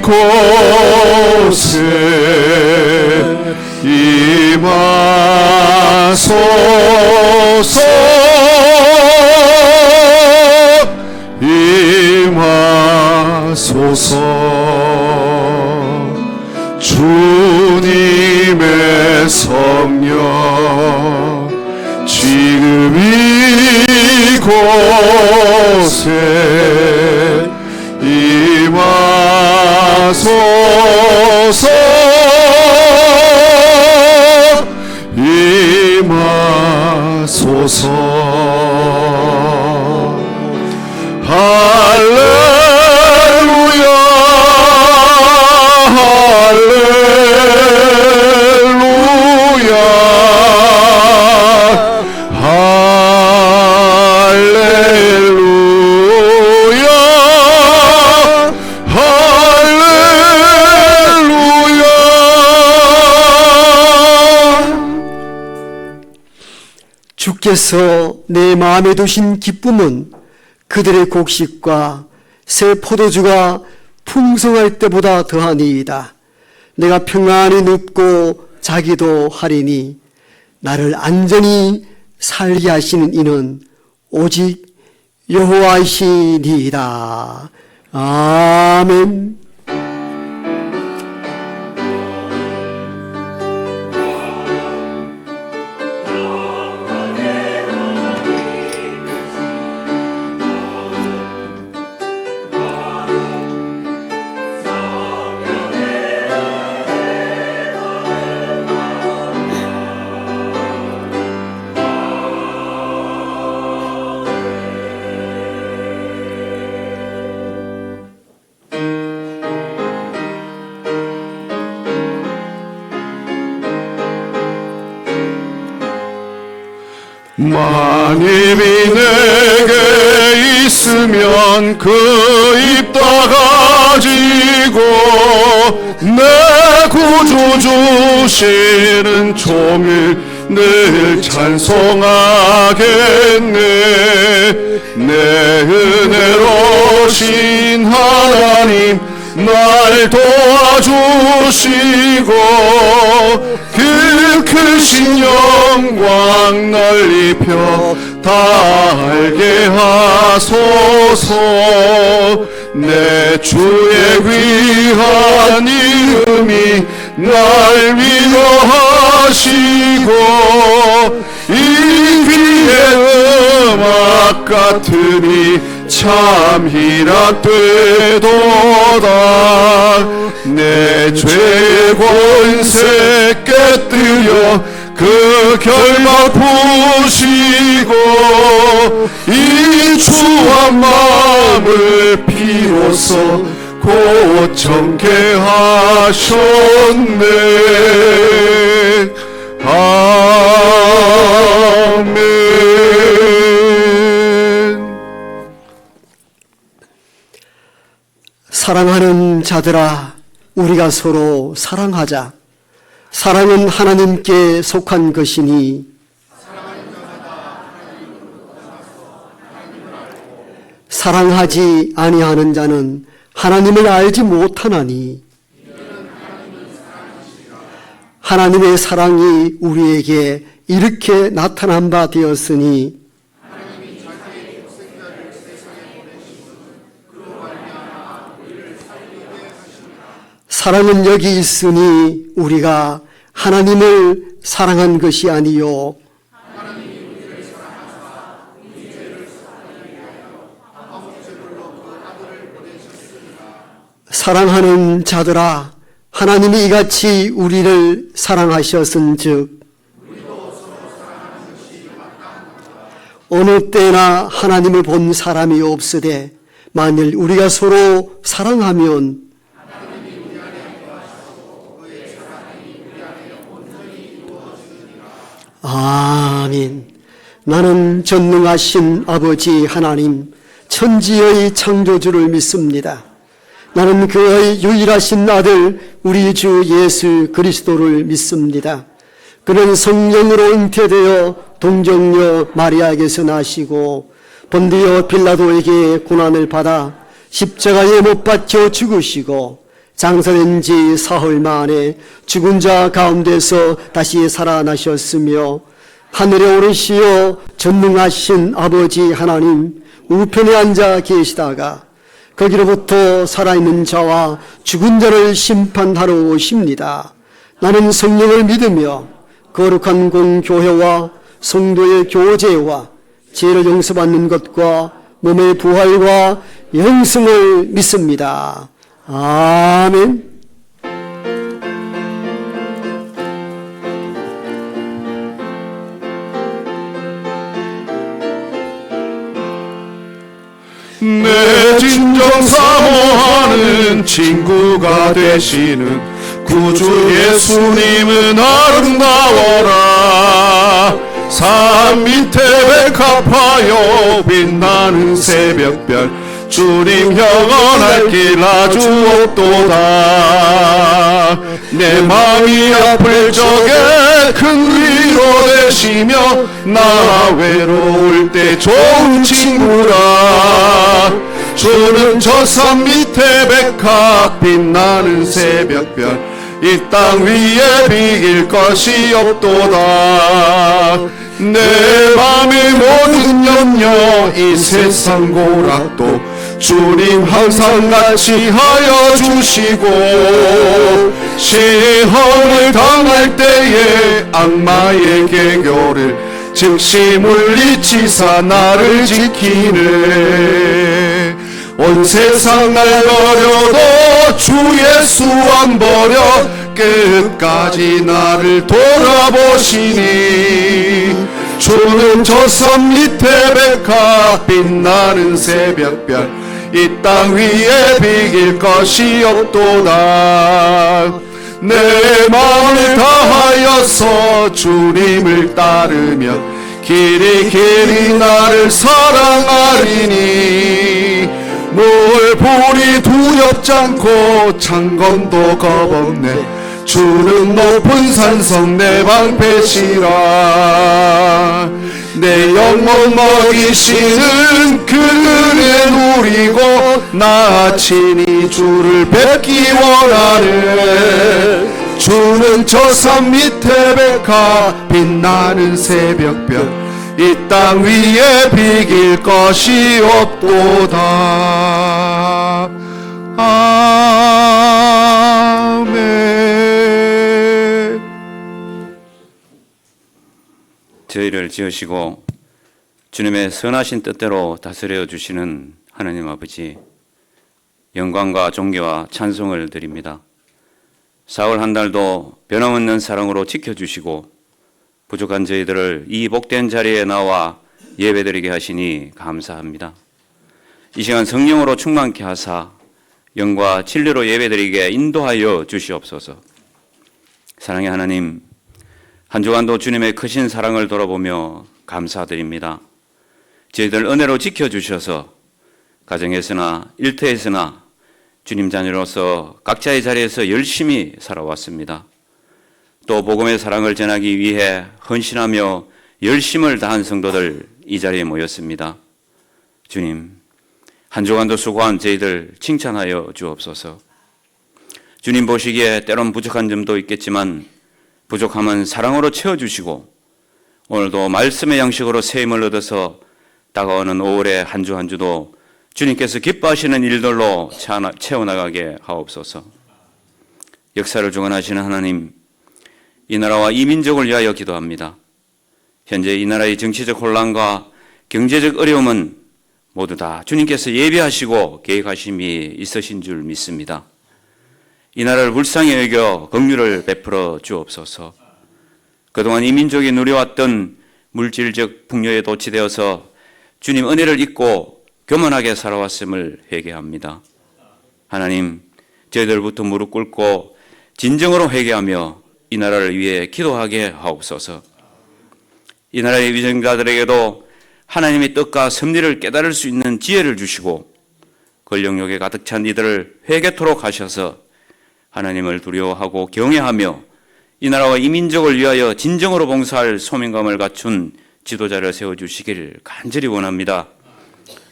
이곳에 임하소서 임하소서 주님의 성령 지금 이곳에 임하소서 임하소서 할렐루야 할렐루야 할렐루야 할렐루야. 주께서 내 마음에 두신 기쁨은 그들의 곡식과 새 포도주가 풍성할 때보다 더하니이다. 내가 평안히 눕고 자기도 하리니 나를 안전히 살게 하시는 이는 오직 여호와이시니이다. 아멘. 만일이 내게 있으면 그 입 다 가지고 내 구주 주시는 종일 늘 찬송하겠네. 내 은혜로신 하나님 날 도와주시고 그 크신 영광 날 입혀 다 알게 하소서. 내 주의 귀한 이름이 날 위로하시고 이 귀의 음악 같으니 참 희락되도다. 내 죄의 권세 깨뜨려 그 결박 푸시고 이 추한 마음을 비로소 곧 정케 하셨네. 아멘. 사랑하는 자들아, 우리가 서로 사랑하자. 사랑은 하나님께 속한 것이니 사랑하지 아니하는 자는 하나님을 알지 못하나니 하나님의 사랑이 우리에게 이렇게 나타난 바 되었으니 사랑은 여기 있으니 우리가 하나님을 사랑한 것이 아니요 사랑하는 자들아, 하나님이 이같이 우리를 사랑하셨은즉 어느 때나 하나님을 본 사람이 없으되 만일 우리가 서로 사랑하면 아멘. 나는 전능하신 아버지 하나님, 천지의 창조주를 믿습니다. 나는 그의 유일하신 아들 우리 주 예수 그리스도를 믿습니다. 그는 성령으로 잉태되어 동정녀 마리아에게서 나시고 본디오 빌라도에게 고난을 받아 십자가에 못 박혀 죽으시고 장사된 지 사흘 만에 죽은 자 가운데서 다시 살아나셨으며 하늘에 오르시어 전능하신 아버지 하나님 우편에 앉아 계시다가 거기로부터 살아있는 자와 죽은 자를 심판하러 오십니다. 나는 성령을 믿으며 거룩한 공교회와 성도의 교제와 죄를 용서받는 것과 몸의 부활과 영생을 믿습니다. 아멘. 내 진정 사모하는 친구가 되시는 구주 예수님은 아름다워라. 산 밑에 백합하여 빛나는 새벽별 주님 영원할 길 아주 없도다. 내 마음이 아플 적에 큰 위로 되시며 나 외로울 때 좋은 친구라. 주는 저 산 밑에 백합 빛나는 새벽별 이 땅 위에 비길 것이 없도다. 내 맘의 모든 염려 이 세상 고락도 주님 항상 같이 하여 주시고 시험을 당할 때에 악마의 계교를 즉시 물리치사 나를 지키네. 온 세상 날 버려도 주 예수 안 버려 끝까지 나를 돌아보시니. 주는 저 산 밑에 백합 빛나는 새벽별 이 땅 위에 비길 것이 없도다. 내 마음을 다하여서 주님을 따르며 길이 길이 나를 사랑하리니. 물불이 두렵지 않고 창검도 겁없네. 주는 높은 산성 내 방패시라. 내 영혼 먹이시는 그 은혜 누리고 나 친히 주를 뵙기 원하네. 주는 저 산 밑에 백합 빛나는 새벽별 이 땅 위에 비길 것이 없도다. 아멘. 저희를 지으시고 주님의 선하신 뜻대로 다스려 주시는 하나님 아버지, 영광과 존귀와 찬송을 드립니다. 4월 한 달도 변함없는 사랑으로 지켜주시고 부족한 저희들을 이 복된 자리에 나와 예배드리게 하시니 감사합니다. 이 시간 성령으로 충만케 하사 영과 진리로 예배드리게 인도하여 주시옵소서. 사랑의 하나님, 한 주간도 주님의 크신 사랑을 돌아보며 감사드립니다. 저희들 은혜로 지켜주셔서 가정에서나 일터에서나 주님 자녀로서 각자의 자리에서 열심히 살아왔습니다. 또 복음의 사랑을 전하기 위해 헌신하며 열심을 다한 성도들 이 자리에 모였습니다. 주님, 한 주간도 수고한 저희들 칭찬하여 주옵소서. 주님 보시기에 때론 부족한 점도 있겠지만 부족함은 사랑으로 채워주시고 오늘도 말씀의 양식으로 새 힘을 얻어서 다가오는 5월의 한 주 한 주도 주님께서 기뻐하시는 일들로 채워나가게 하옵소서. 역사를 주관하시는 하나님, 이 나라와 이 민족을 위하여 기도합니다. 현재 이 나라의 정치적 혼란과 경제적 어려움은 모두 다 주님께서 예비하시고 계획하심이 있으신 줄 믿습니다. 이 나라를 불쌍히 여겨 긍휼을 베풀어 주옵소서. 그동안 이 민족이 누려왔던 물질적 풍요에 도취되어서 주님 은혜를 잊고 교만하게 살아왔음을 회개합니다. 하나님, 저희들부터 무릎 꿇고 진정으로 회개하며 이 나라를 위해 기도하게 하옵소서. 이 나라의 위정자들에게도 하나님의 뜻과 섭리를 깨달을 수 있는 지혜를 주시고 권력욕에 가득 찬 이들을 회개토록 하셔서 하나님을 두려워하고 경외하며 이 나라와 이 민족을 위하여 진정으로 봉사할 소명감을 갖춘 지도자를 세워주시기를 간절히 원합니다.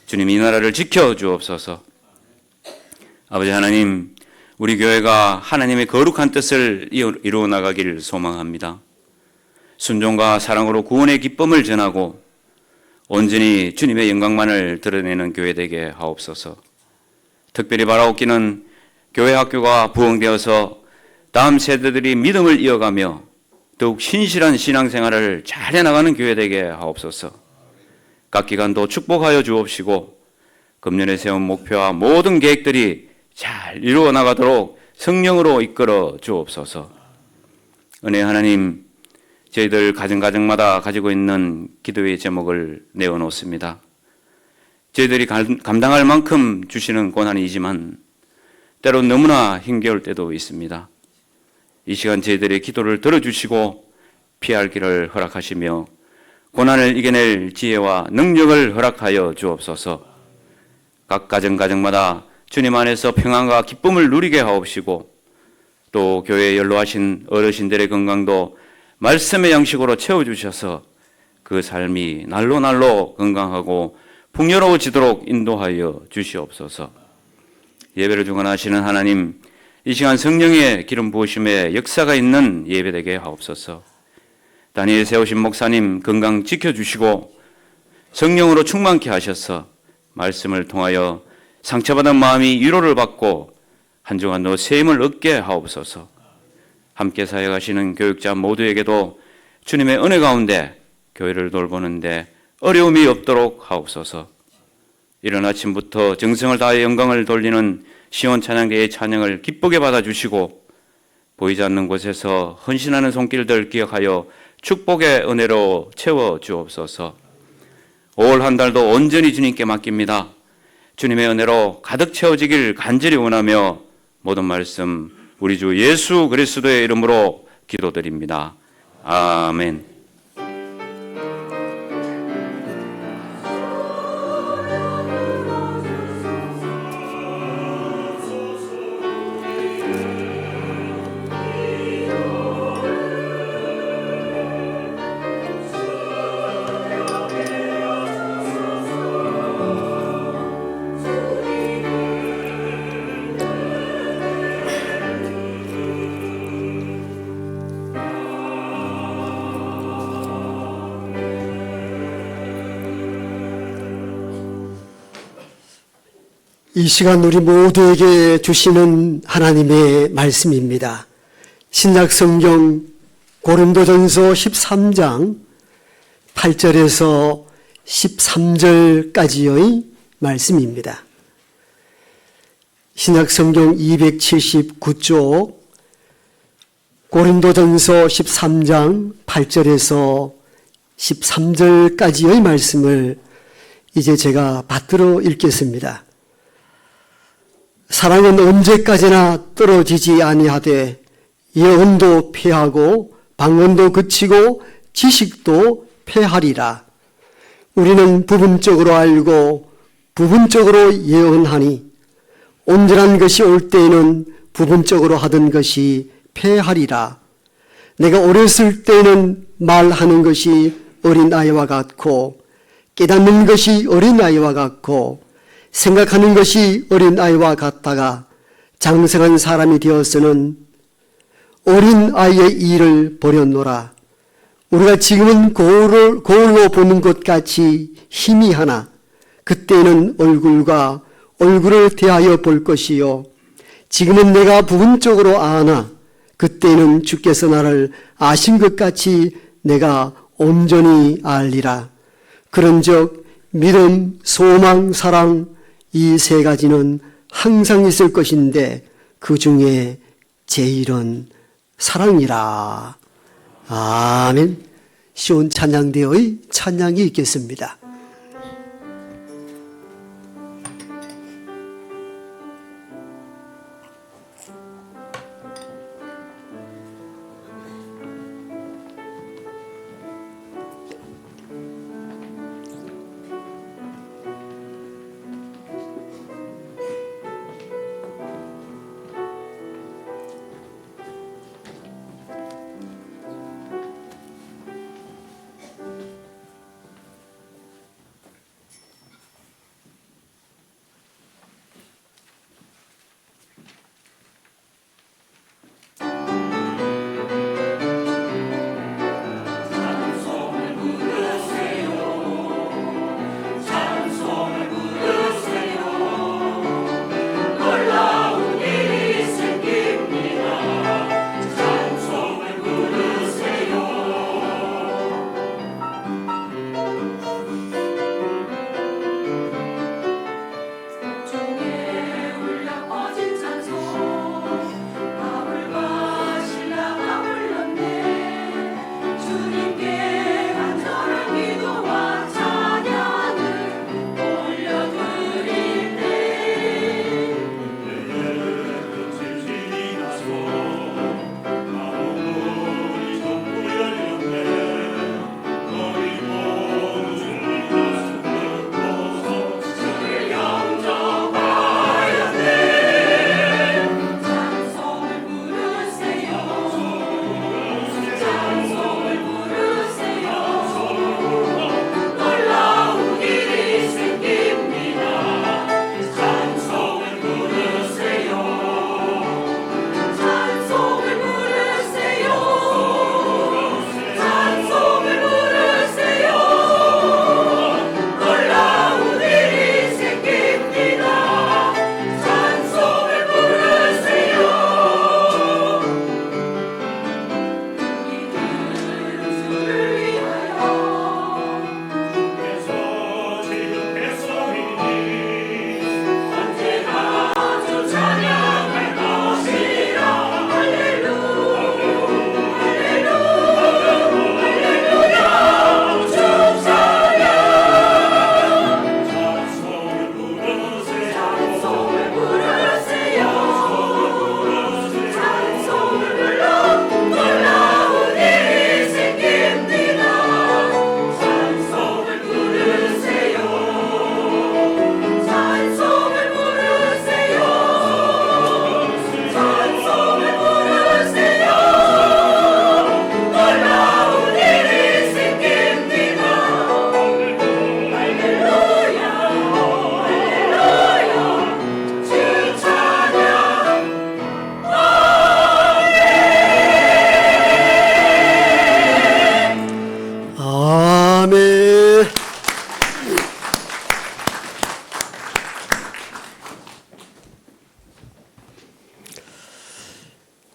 주님, 이 나라를 지켜주옵소서. 아버지 하나님, 우리 교회가 하나님의 거룩한 뜻을 이루어 나가기를 소망합니다. 순종과 사랑으로 구원의 기쁨을 전하고 온전히 주님의 영광만을 드러내는 교회 되게 하옵소서. 특별히 바라옵기는 교회 학교가 부흥되어서 다음 세대들이 믿음을 이어가며 더욱 신실한 신앙생활을 잘 해나가는 교회 되게 하옵소서. 각 기관도 축복하여 주옵시고 금년에 세운 목표와 모든 계획들이 잘 이루어 나가도록 성령으로 이끌어 주옵소서. 은혜 하나님, 저희들 가정마다 가지고 있는 기도의 제목을 내어놓습니다. 저희들이 감당할 만큼 주시는 고난이지만 때로 너무나 힘겨울 때도 있습니다. 이 시간 저희들의 기도를 들어주시고 피할 길을 허락하시며 고난을 이겨낼 지혜와 능력을 허락하여 주옵소서. 각 가정마다 주님 안에서 평안과 기쁨을 누리게 하옵시고 또 교회에 연로하신 어르신들의 건강도 말씀의 양식으로 채워주셔서 그 삶이 날로 건강하고 풍요로워지도록 인도하여 주시옵소서. 예배를 주관하시는 하나님, 이 시간 성령의 기름 부으심의 역사가 있는 예배되게 하옵소서. 다니엘 세우신 목사님 건강 지켜주시고 성령으로 충만케 하셔서 말씀을 통하여 상처받은 마음이 위로를 받고 한 주간도 새 힘을 얻게 하옵소서. 함께 사역하시는 교육자 모두에게도 주님의 은혜 가운데 교회를 돌보는데 어려움이 없도록 하옵소서. 이른 아침부터 정성을 다해 영광을 돌리는 시온 찬양대의 찬양을 기쁘게 받아주시고 보이지 않는 곳에서 헌신하는 손길들 기억하여 축복의 은혜로 채워주옵소서. 5월 한 달도 온전히 주님께 맡깁니다. 주님의 은혜로 가득 채워지길 간절히 원하며 모든 말씀 우리 주 예수 그리스도의 이름으로 기도드립니다. 아멘. 이 시간 우리 모두에게 주시는 하나님의 말씀입니다. 신약성경 고린도전서 13장 8절에서 13절까지의 말씀입니다. 신약성경 279쪽 고린도전서 13장 8절에서 13절까지의 말씀을 이제 제가 받들어 읽겠습니다. 사랑은 언제까지나 떨어지지 아니하되 예언도 패하고 방언도 그치고 지식도 패하리라. 우리는 부분적으로 알고 부분적으로 예언하니 온전한 것이 올 때에는 부분적으로 하던 것이 패하리라. 내가 어렸을 때는 말하는 것이 어린아이와 같고 깨닫는 것이 어린아이와 같고 생각하는 것이 어린아이와 같다가 장성한 사람이 되어서는 어린아이의 일을 버렸노라. 우리가 지금은 거울로 보는 것 같이 희미하나 그때는 얼굴과 얼굴을 대하여 볼 것이요. 지금은 내가 부분적으로 아나 그때는 주께서 나를 아신 것 같이 내가 온전히 알리라. 그런즉 믿음, 소망, 사랑 이 세 가지는 항상 있을 것인데 그 중에 제일은 사랑이라. 아멘. 시온 찬양대의 찬양이 있겠습니다.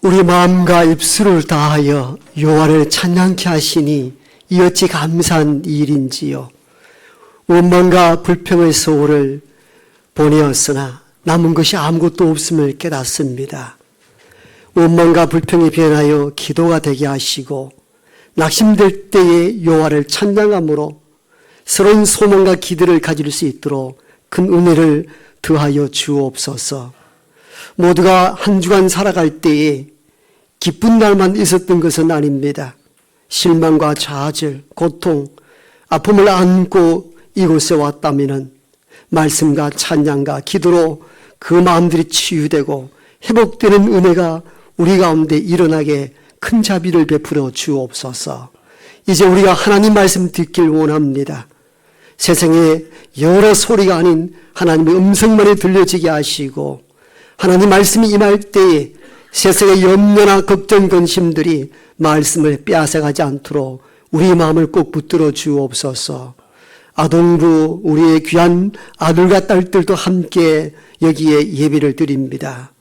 우리 마음과 입술을 다하여 여호와를 찬양케 하시니 이 어찌 감사한 일인지요. 원망과 불평의 소를 보내었으나 남은 것이 아무것도 없음을 깨닫습니다. 원망과 불평이 변하여 기도가 되게 하시고 낙심될 때에 여호와를 찬양함으로 서러운 소망과 기대를 가질 수 있도록 큰 은혜를 더하여 주옵소서. 모두가 한 주간 살아갈 때에 기쁜 날만 있었던 것은 아닙니다. 실망과 좌절, 고통, 아픔을 안고 이곳에 왔다면 말씀과 찬양과 기도로 그 마음들이 치유되고 회복되는 은혜가 우리 가운데 일어나게 큰 자비를 베풀어 주옵소서. 이제 우리가 하나님 말씀 듣길 원합니다. 세상에 여러 소리가 아닌 하나님의 음성만이 들려지게 하시고 하나님 말씀이 임할 때에 세상의 염려나 걱정 근심들이 말씀을 빼앗아가지 않도록 우리 마음을 꼭 붙들어 주옵소서. 아동부 우리의 귀한 아들과 딸들도 함께 여기에 예배를 드립니다.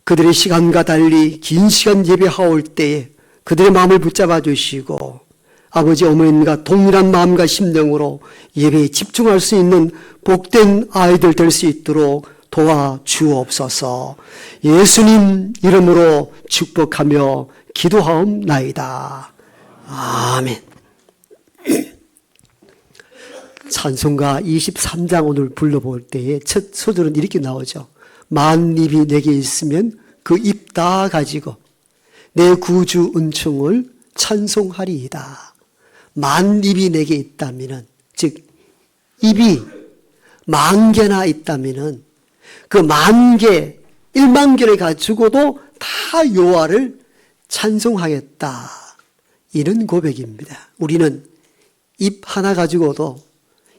그들의 시간과 달리 긴 시간 예배하올 때에 그들의 마음을 붙잡아 주시고 아버지 어머님과 동일한 마음과 심령으로 예배에 집중할 수 있는 복된 아이들 될 수 있도록 도와주옵소서. 예수님 이름으로 축복하며 기도하옵나이다. 아멘. 찬송가 23장 오늘 불러볼 때에 첫 소절은 이렇게 나오죠. 만 입이 내게 있으면 그 입 다 가지고 내 구주 은총을 찬송하리이다. 만 입이 내게 있다면은, 즉 입이 만 개나 있다면은 그 만 개, 1만 개를 가지고도 다 여호와를 찬송하겠다. 이런 고백입니다. 우리는 입 하나 가지고도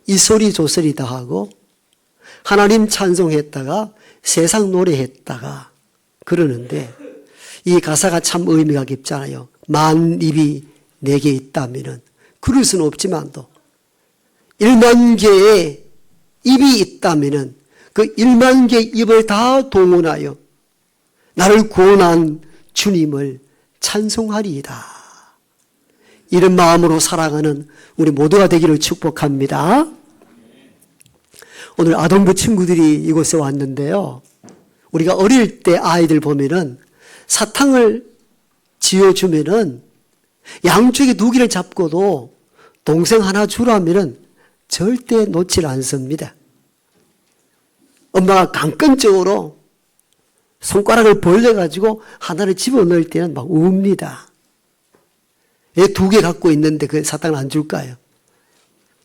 이 소리 저 소리 다 하고 하나님 찬송했다가 세상 노래했다가 그러는데 이 가사가 참 의미가 깊잖아요. 만 입이 내게 있다면은 그럴 수는 없지만도 1만 개의 입이 있다면은 그 1만 개의 입을 다 동원하여 나를 구원한 주님을 찬송하리이다. 이런 마음으로 살아가는 우리 모두가 되기를 축복합니다. 오늘 아동부 친구들이 이곳에 왔는데요. 우리가 어릴 때 아이들 보면은 사탕을 지어주면은 양쪽에 두 개를 잡고도 동생 하나 주라면은 절대 놓질 않습니다. 엄마가 강권적으로 손가락을 벌려가지고 하나를 집어넣을 때는 막 웁니다. 왜 두 개 갖고 있는데 그 사탕을 안 줄까요?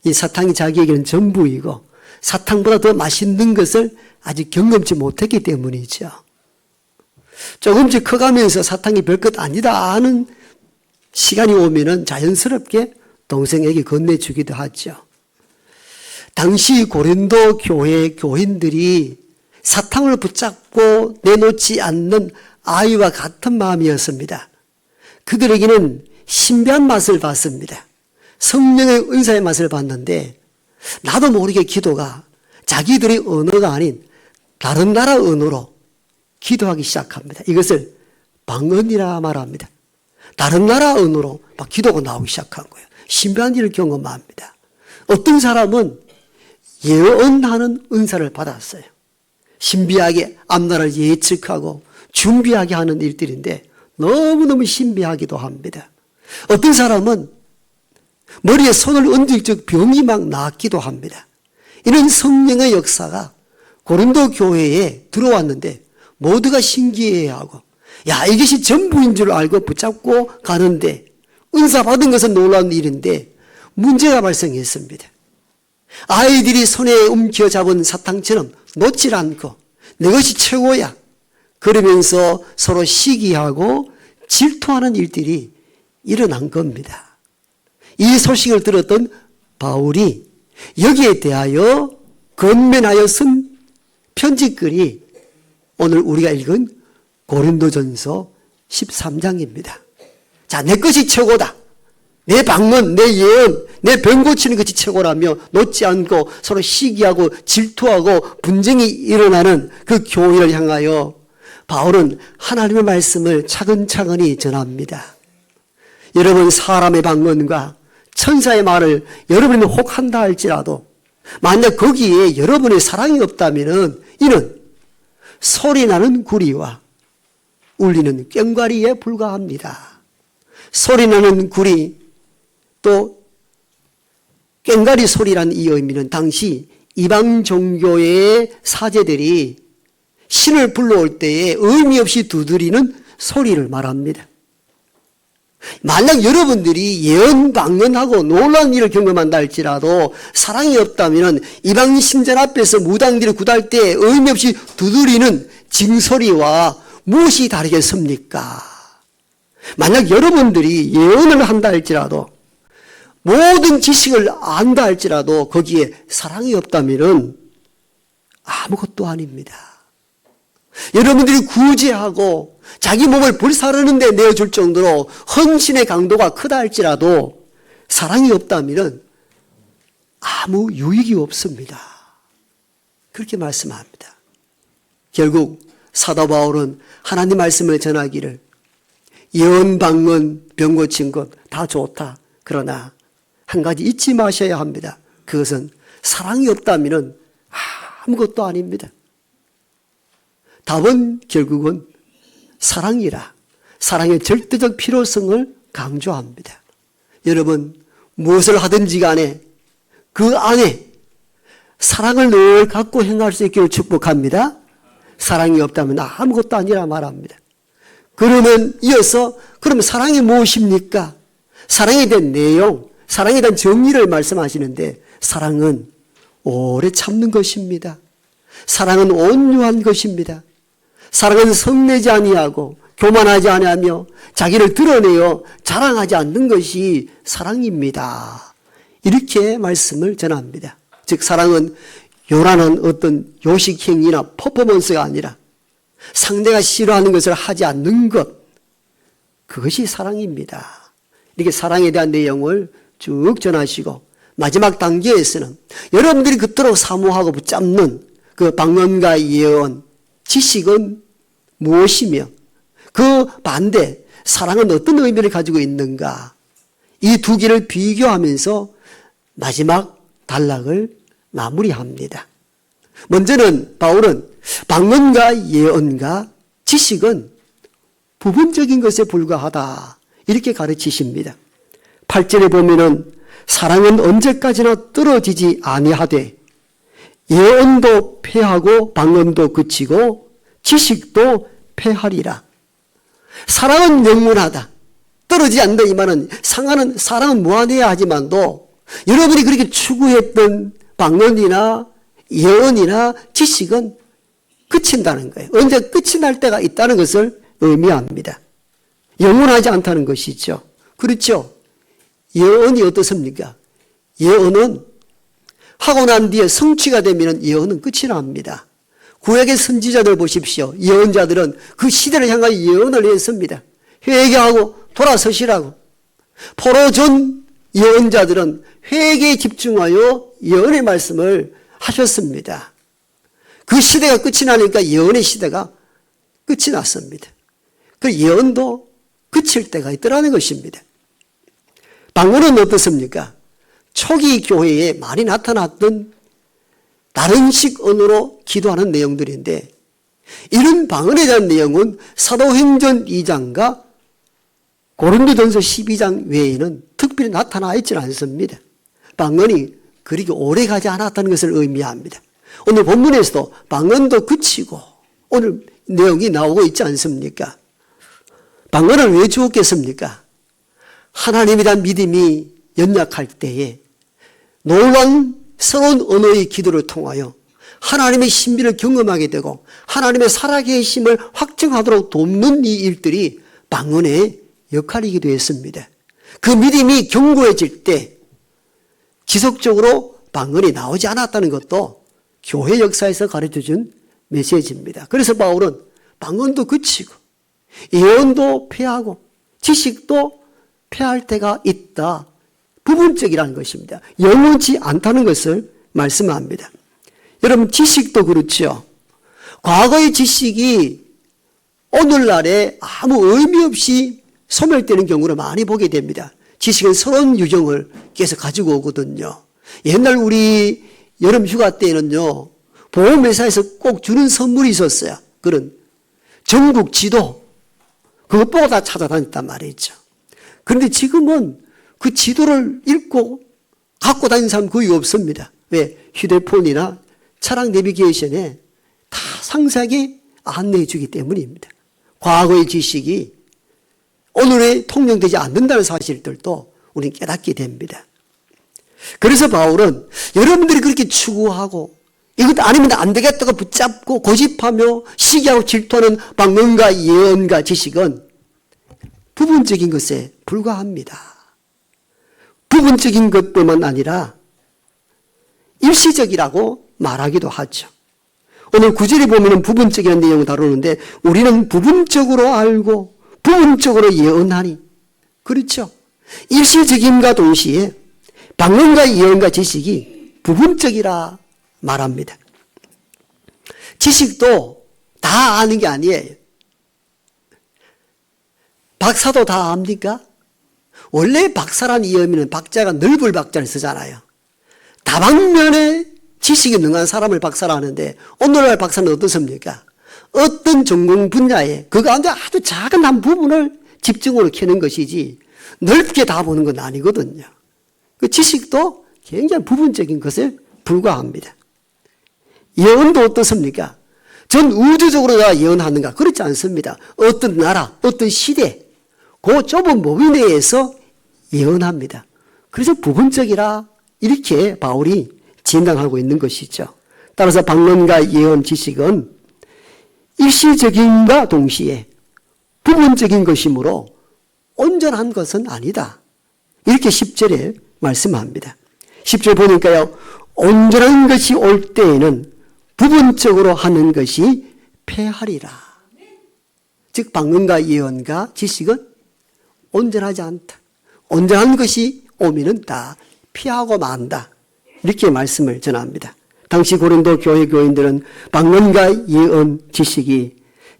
이 사탕이 자기에게는 전부이고 사탕보다 더 맛있는 것을 아직 경험치 못했기 때문이죠. 조금씩 커가면서 사탕이 별것 아니다 하는 시간이 오면은 자연스럽게 동생에게 건네주기도 하죠. 당시 고린도 교회 교인들이 사탕을 붙잡고 내놓지 않는 아이와 같은 마음이었습니다. 그들에게는 신비한 맛을 봤습니다. 성령의 은사의 맛을 봤는데 나도 모르게 기도가 자기들의 언어가 아닌 다른 나라 언어로 기도하기 시작합니다. 이것을 방언이라 말합니다. 다른 나라 언어로 막 기도가 나오기 시작한 거예요. 신비한 일을 경험합니다. 어떤 사람은 예언하는 은사를 받았어요. 신비하게 앞나라를 예측하고 준비하게 하는 일들인데 너무너무 신비하기도 합니다. 어떤 사람은 머리에 손을 얹을 적 병이 막 낫기도 합니다. 이런 성령의 역사가 고린도 교회에 들어왔는데 모두가 신기해하고 야 이것이 전부인 줄 알고 붙잡고 가는데 은사 받은 것은 놀라운 일인데 문제가 발생했습니다. 아이들이 손에 움켜잡은 사탕처럼 놓질 않고 내 것이 최고야 그러면서 서로 시기하고 질투하는 일들이 일어난 겁니다. 이 소식을 들었던 바울이 여기에 대하여 건면하여 쓴 편지글이 오늘 우리가 읽은 고린도전서 13장입니다. 자, 내 것이 최고다. 내 방언, 내 예언, 내 병 고치는 것이 최고라며 놓지 않고 서로 시기하고 질투하고 분쟁이 일어나는 그 교회를 향하여 바울은 하나님의 말씀을 차근차근히 전합니다. 여러분 사람의 방언과 천사의 말을 여러분이 혹한다 할지라도 만약 거기에 여러분의 사랑이 없다면 이는 소리나는 구리와 울리는 꽹과리에 불과합니다. 소리나는 구리 또 꽹과리 소리란 이 의미는 당시 이방 종교의 사제들이 신을 불러올 때에 의미 없이 두드리는 소리를 말합니다. 만약 여러분들이 예언 방언하고 놀라운 일을 경험한다 할지라도 사랑이 없다면 이방 신전 앞에서 무당들이 굿할 때 의미 없이 두드리는 징소리와 무엇이 다르겠습니까? 만약 여러분들이 예언을 한다 할지라도 모든 지식을 안다 할지라도 거기에 사랑이 없다면 아무것도 아닙니다. 여러분들이 구제하고 자기 몸을 불사르는 데 내어줄 정도로 헌신의 강도가 크다 할지라도 사랑이 없다면 아무 유익이 없습니다. 그렇게 말씀합니다. 결국 사도 바울은 하나님 말씀을 전하기를 예언, 방언, 병 고친 것 다 좋다. 그러나 한 가지 잊지 마셔야 합니다. 그것은 사랑이 없다면 아무것도 아닙니다. 답은 결국은 사랑이라 사랑의 절대적 필요성을 강조합니다. 여러분 무엇을 하든지 간에 그 안에 사랑을 늘 갖고 행할 수 있기를 축복합니다. 사랑이 없다면 아무것도 아니라 말합니다. 그러면 이어서 그럼 사랑이 무엇입니까? 사랑에 대한 내용, 사랑에 대한 정의를 말씀하시는데 사랑은 오래 참는 것입니다. 사랑은 온유한 것입니다. 사랑은 성내지 아니하고 교만하지 아니하며 자기를 드러내어 자랑하지 않는 것이 사랑입니다. 이렇게 말씀을 전합니다. 즉 사랑은 요란한 어떤 요식 행위나 퍼포먼스가 아니라 상대가 싫어하는 것을 하지 않는 것, 그것이 사랑입니다. 이렇게 사랑에 대한 내용을 쭉 전하시고 마지막 단계에서는 여러분들이 그토록 사모하고 붙잡는 그 방언과 예언, 지식은 무엇이며 그 반대 사랑은 어떤 의미를 가지고 있는가, 이 두 개를 비교하면서 마지막 단락을 마무리합니다. 먼저는 바울은 방언과 예언과 지식은 부분적인 것에 불과하다 이렇게 가르치십니다. 8절에 보면은 사랑은 언제까지나 떨어지지 아니하되 예언도 패하고 방언도 그치고 지식도 패하리라. 사랑은 영원하다. 떨어지지 않는다 이 말은 사랑은 무한해야 하지만도 여러분이 그렇게 추구했던 방언이나 예언이나 지식은 그친다는 거예요. 언제 끝이 날 때가 있다는 것을 의미합니다. 영원하지 않다는 것이죠. 그렇죠. 예언이 어떻습니까? 예언은 하고 난 뒤에 성취가 되면 예언은 끝이 납니다. 구약의 선지자들 보십시오. 예언자들은 그 시대를 향하여 예언을 했습니다. 회개하고 돌아서시라고. 포로 전 예언자들은 회개에 집중하여 예언의 말씀을 하셨습니다. 그 시대가 끝이 나니까 예언의 시대가 끝이 났습니다. 그 예언도 그칠 때가 있더라는 것입니다. 방언은 어떻습니까? 초기 교회에 많이 나타났던 다른 식 언어로 기도하는 내용들인데 이런 방언에 대한 내용은 사도행전 2장과 고린도전서 12장 외에는 특별히 나타나 있지는 않습니다. 방언이 그렇게 오래 가지 않았다는 것을 의미합니다. 오늘 본문에서도 방언도 그치고 오늘 내용이 나오고 있지 않습니까? 방언을 왜 주었겠습니까? 하나님에 대한 믿음이 연약할 때에 놀라운 새로운 언어의 기도를 통하여 하나님의 신비를 경험하게 되고 하나님의 살아계심을 확증하도록 돕는 이 일들이 방언의 역할이기도 했습니다. 그 믿음이 견고해질 때 지속적으로 방언이 나오지 않았다는 것도 교회 역사에서 가르쳐준 메시지입니다. 그래서 바울은 방언도 그치고 예언도 패하고 지식도 패할 때가 있다. 부분적이라는 것입니다. 영원치 않다는 것을 말씀합니다. 여러분 지식도 그렇죠. 과거의 지식이 오늘날에 아무 의미 없이 소멸되는 경우를 많이 보게 됩니다. 지식은 새로운 유형을 계속 가지고 오거든요. 옛날 우리 여름 휴가 때는요, 보험회사에서 꼭 주는 선물이 있었어요. 그런 전국 지도, 그것 보고 다 찾아다녔단 말이죠. 그런데 지금은 그 지도를 읽고 갖고 다니는 사람 거의 없습니다. 왜? 휴대폰이나 차량 내비게이션에 다 상세하게 안내해 주기 때문입니다. 과거의 지식이 오늘에 통용되지 않는다는 사실들도 우리는 깨닫게 됩니다. 그래서 바울은 여러분들이 그렇게 추구하고 이것 아니면 안 되겠다고 붙잡고 고집하며 시기하고 질투하는 방언과 예언과 지식은 부분적인 것에 불과합니다. 부분적인 것뿐만 아니라 일시적이라고 말하기도 하죠. 오늘 9절에 보면 부분적인 내용을 다루는데 우리는 부분적으로 알고 부분적으로 예언하니, 그렇죠? 일시적임과 동시에 방언과 예언과 지식이 부분적이라 말합니다. 지식도 다 아는 게 아니에요. 박사도 다 압니까? 원래 박사란 이 의미는 박자가 넓을 박자를 쓰잖아요. 다방면에 지식이 능한 사람을 박사라 하는데 오늘날 박사는 어떻습니까? 어떤 전공 분야에 그 가운데 아주 작은 한 부분을 집중으로 캐는 것이지 넓게 다 보는 건 아니거든요. 그 지식도 굉장히 부분적인 것에 불과합니다. 예언도 어떻습니까? 전 우주적으로 다 예언하는가? 그렇지 않습니다. 어떤 나라, 어떤 시대, 그 좁은 범위 내에서 예언합니다. 그래서 부분적이라 이렇게 바울이 진단하고 있는 것이죠. 따라서 방언과 예언 지식은 일시적인과 동시에 부분적인 것이므로 온전한 것은 아니다. 이렇게 10절에 말씀합니다. 10절 보니까요, 온전한 것이 올 때에는 부분적으로 하는 것이 패하리라. 즉 방언과 예언과 지식은 온전하지 않다. 온전한 것이 오면은 다 피하고 만다. 이렇게 말씀을 전합니다. 당시 고린도 교회 교인들은 방언과 예언 지식이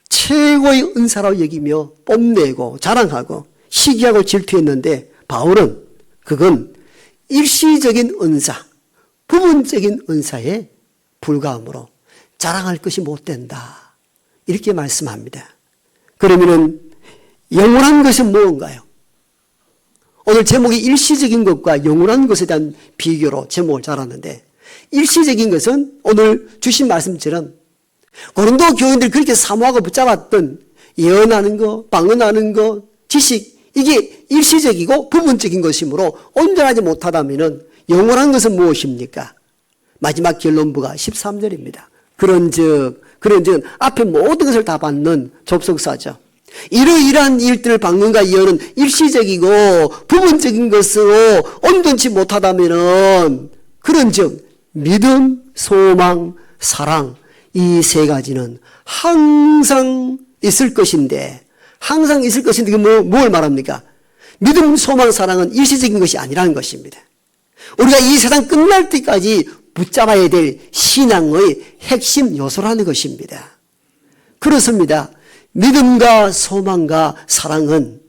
최고의 은사라고 여기며 뽐내고 자랑하고 시기하고 질투했는데 바울은 그건 일시적인 은사, 부분적인 은사에 불과하므로 자랑할 것이 못 된다. 이렇게 말씀합니다. 그러면은 영원한 것은 무언가요? 오늘 제목이 일시적인 것과 영원한 것에 대한 비교로 제목을 잡았는데 일시적인 것은 오늘 주신 말씀처럼 고린도 교인들이 그렇게 사모하고 붙잡았던 예언하는 거, 방언하는 거, 지식, 이게 일시적이고 부분적인 것이므로 온전하지 못하다면 영원한 것은 무엇입니까? 마지막 결론부가 13절입니다. 그런즉 앞에 모든 것을 다 받는 접속사죠. 이러이러한 일들을 방언과 예언은 일시적이고 부분적인 것으로 온전치 못하다면 그런즉 믿음, 소망, 사랑 이 세 가지는 항상 있을 것인데 그게 뭘 말합니까? 믿음, 소망, 사랑은 일시적인 것이 아니라는 것입니다. 우리가 이 세상 끝날 때까지 붙잡아야 될 신앙의 핵심 요소라는 것입니다. 그렇습니다. 믿음과 소망과 사랑은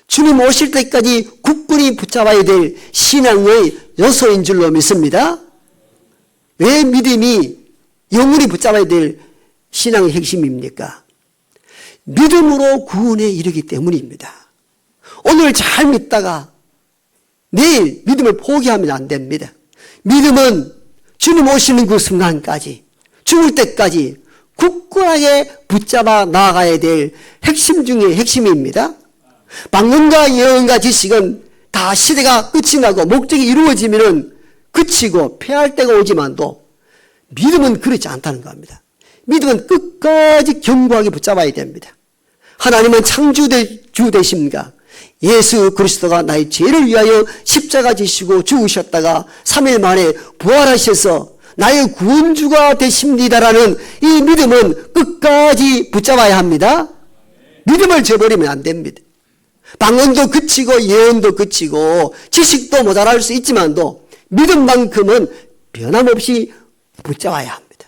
주님 오실 때까지 굳건히 붙잡아야 될 신앙의 요소인 줄로 믿습니다. 왜 믿음이 영원히 붙잡아야 될 신앙의 핵심입니까? 믿음으로 구원에 이르기 때문입니다. 오늘 잘 믿다가 내일 믿음을 포기하면 안 됩니다. 믿음은 주님 오시는 그 순간까지, 죽을 때까지 굳건하게 붙잡아 나아가야 될 핵심 중의 핵심입니다. 방언과 예언과 지식은 다 시대가 끝이 나고 목적이 이루어지면 그치고 패할 때가 오지만도 믿음은 그렇지 않다는 겁니다. 믿음은 끝까지 견고하게 붙잡아야 됩니다. 하나님은 창조주 되십니까? 예수 그리스도가 나의 죄를 위하여 십자가 지시고 죽으셨다가 3일 만에 부활하셔서 나의 구원주가 되십니다라는 이 믿음은 끝까지 붙잡아야 합니다. 믿음을 저버리면 안 됩니다. 방언도 그치고 예언도 그치고 지식도 모자랄 수 있지만도 믿음만큼은 변함없이 붙잡아야 합니다.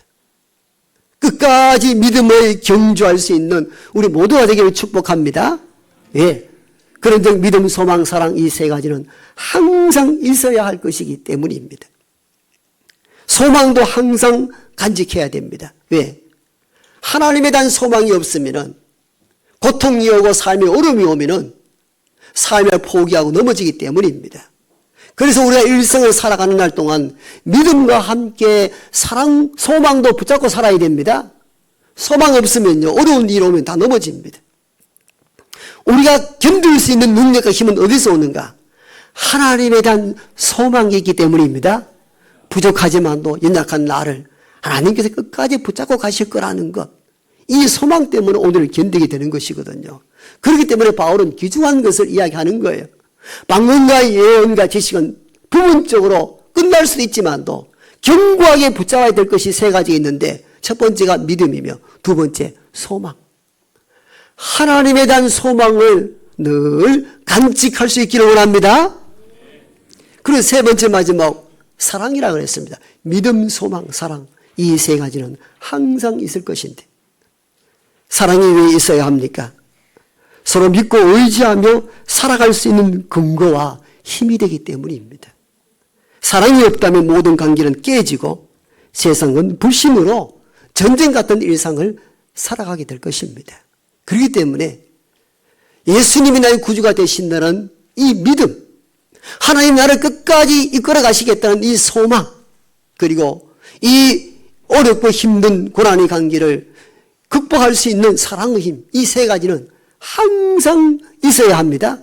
끝까지 믿음을 경주할 수 있는 우리 모두가 되기를 축복합니다. 예. 그런데 믿음, 소망, 사랑 이 세 가지는 항상 있어야 할 것이기 때문입니다. 소망도 항상 간직해야 됩니다. 왜? 하나님에 대한 소망이 없으면 고통이 오고 삶의 어려움이 오면 삶을 포기하고 넘어지기 때문입니다. 그래서 우리가 일생을 살아가는 날 동안 믿음과 함께 사랑, 소망도 붙잡고 살아야 됩니다. 소망 없으면요, 어려운 일 오면 다 넘어집니다. 우리가 견딜 수 있는 능력과 힘은 어디서 오는가? 하나님에 대한 소망이 있기 때문입니다. 부족하지만도 연약한 나를 하나님께서 끝까지 붙잡고 가실 거라는 것. 이 소망 때문에 오늘을 견디게 되는 것이거든요. 그렇기 때문에 바울은 귀중한 것을 이야기하는 거예요. 방언과 예언과 지식은 부분적으로 끝날 수도 있지만도 견고하게 붙잡아야 될 것이 세 가지 있는데 첫 번째가 믿음이며 두 번째 소망. 하나님에 대한 소망을 늘 간직할 수 있기를 원합니다. 그리고 세 번째 마지막 사랑이라고 그랬습니다. 믿음, 소망, 사랑 이 세 가지는 항상 있을 것인데 사랑이 왜 있어야 합니까? 서로 믿고 의지하며 살아갈 수 있는 근거와 힘이 되기 때문입니다. 사랑이 없다면 모든 관계는 깨지고 세상은 불신으로 전쟁 같은 일상을 살아가게 될 것입니다. 그렇기 때문에 예수님이 나의 구주가 되신다는 이 믿음, 하나님 나를 끝까지 이끌어 가시겠다는 이 소망, 그리고 이 어렵고 힘든 고난의 관계를 극복할 수 있는 사랑의 힘, 이 세 가지는 항상 있어야 합니다.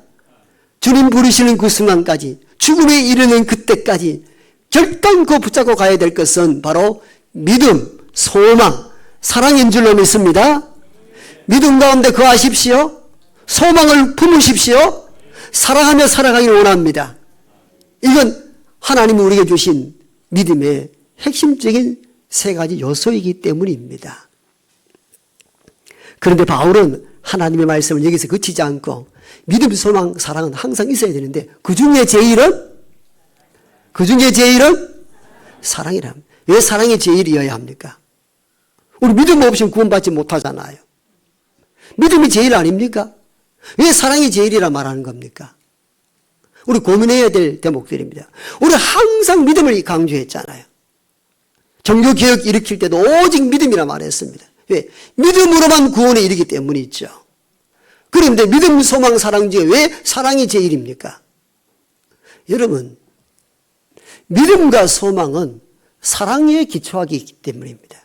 주님 부르시는 그 순간까지, 죽음에 이르는 그때까지 결단코 붙잡고 가야 될 것은 바로 믿음, 소망, 사랑인 줄로 믿습니다. 믿음 가운데 거하십시오. 소망을 품으십시오. 사랑하며 살아가기를 원합니다. 이건 하나님이 우리에게 주신 믿음의 핵심적인 세 가지 요소이기 때문입니다. 그런데 바울은 하나님의 말씀을 여기서 그치지 않고 믿음, 소망, 사랑은 항상 있어야 되는데 그 중에 제일은 사랑이랍니다. 왜 사랑이 제일이어야 합니까? 우리 믿음 없이는 구원받지 못하잖아요. 믿음이 제일 아닙니까? 왜 사랑이 제일이라 말하는 겁니까? 우리 고민해야 될 대목들입니다. 우리 항상 믿음을 강조했잖아요. 종교개혁 일으킬 때도 오직 믿음이라 말했습니다. 왜? 믿음으로만 구원에 이르기 때문이죠. 그런데 믿음, 소망, 사랑 중에 왜 사랑이 제일입니까? 여러분, 믿음과 소망은 사랑에 기초하기 때문입니다.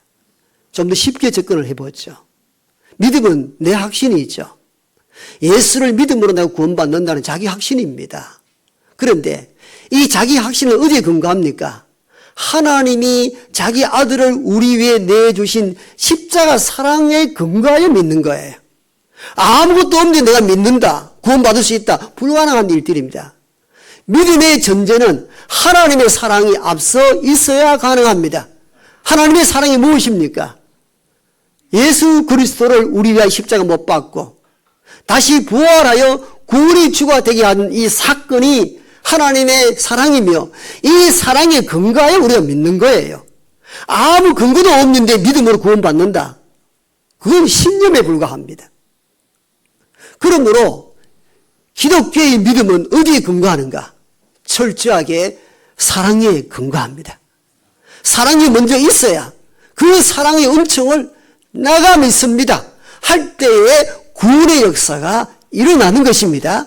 좀 더 쉽게 접근을 해보죠. 믿음은 내 확신이죠. 예수를 믿음으로 내가 구원받는다는 자기 확신입니다. 그런데 이 자기 확신은 어디에 근거합니까? 하나님이 자기 아들을 우리 위해 내주신 십자가 사랑에 근거하여 믿는 거예요. 아무것도 없는데 내가 믿는다, 구원받을 수 있다, 불가능한 일들입니다. 믿음의 전제는 하나님의 사랑이 앞서 있어야 가능합니다. 하나님의 사랑이 무엇입니까? 예수 그리스도를 우리 위하여 십자가 못 박고 다시 부활하여 구원의 주가 되게 하는 이 사건이 하나님의 사랑이며 이 사랑에 근거하여 우리가 믿는 거예요. 아무 근거도 없는데 믿음으로 구원받는다. 그건 신념에 불과합니다. 그러므로 기독교의 믿음은 어디에 근거하는가? 철저하게 사랑에 근거합니다. 사랑이 먼저 있어야 그 사랑의 은총을 내가 믿습니다 할 때에 구원의 역사가 일어나는 것입니다.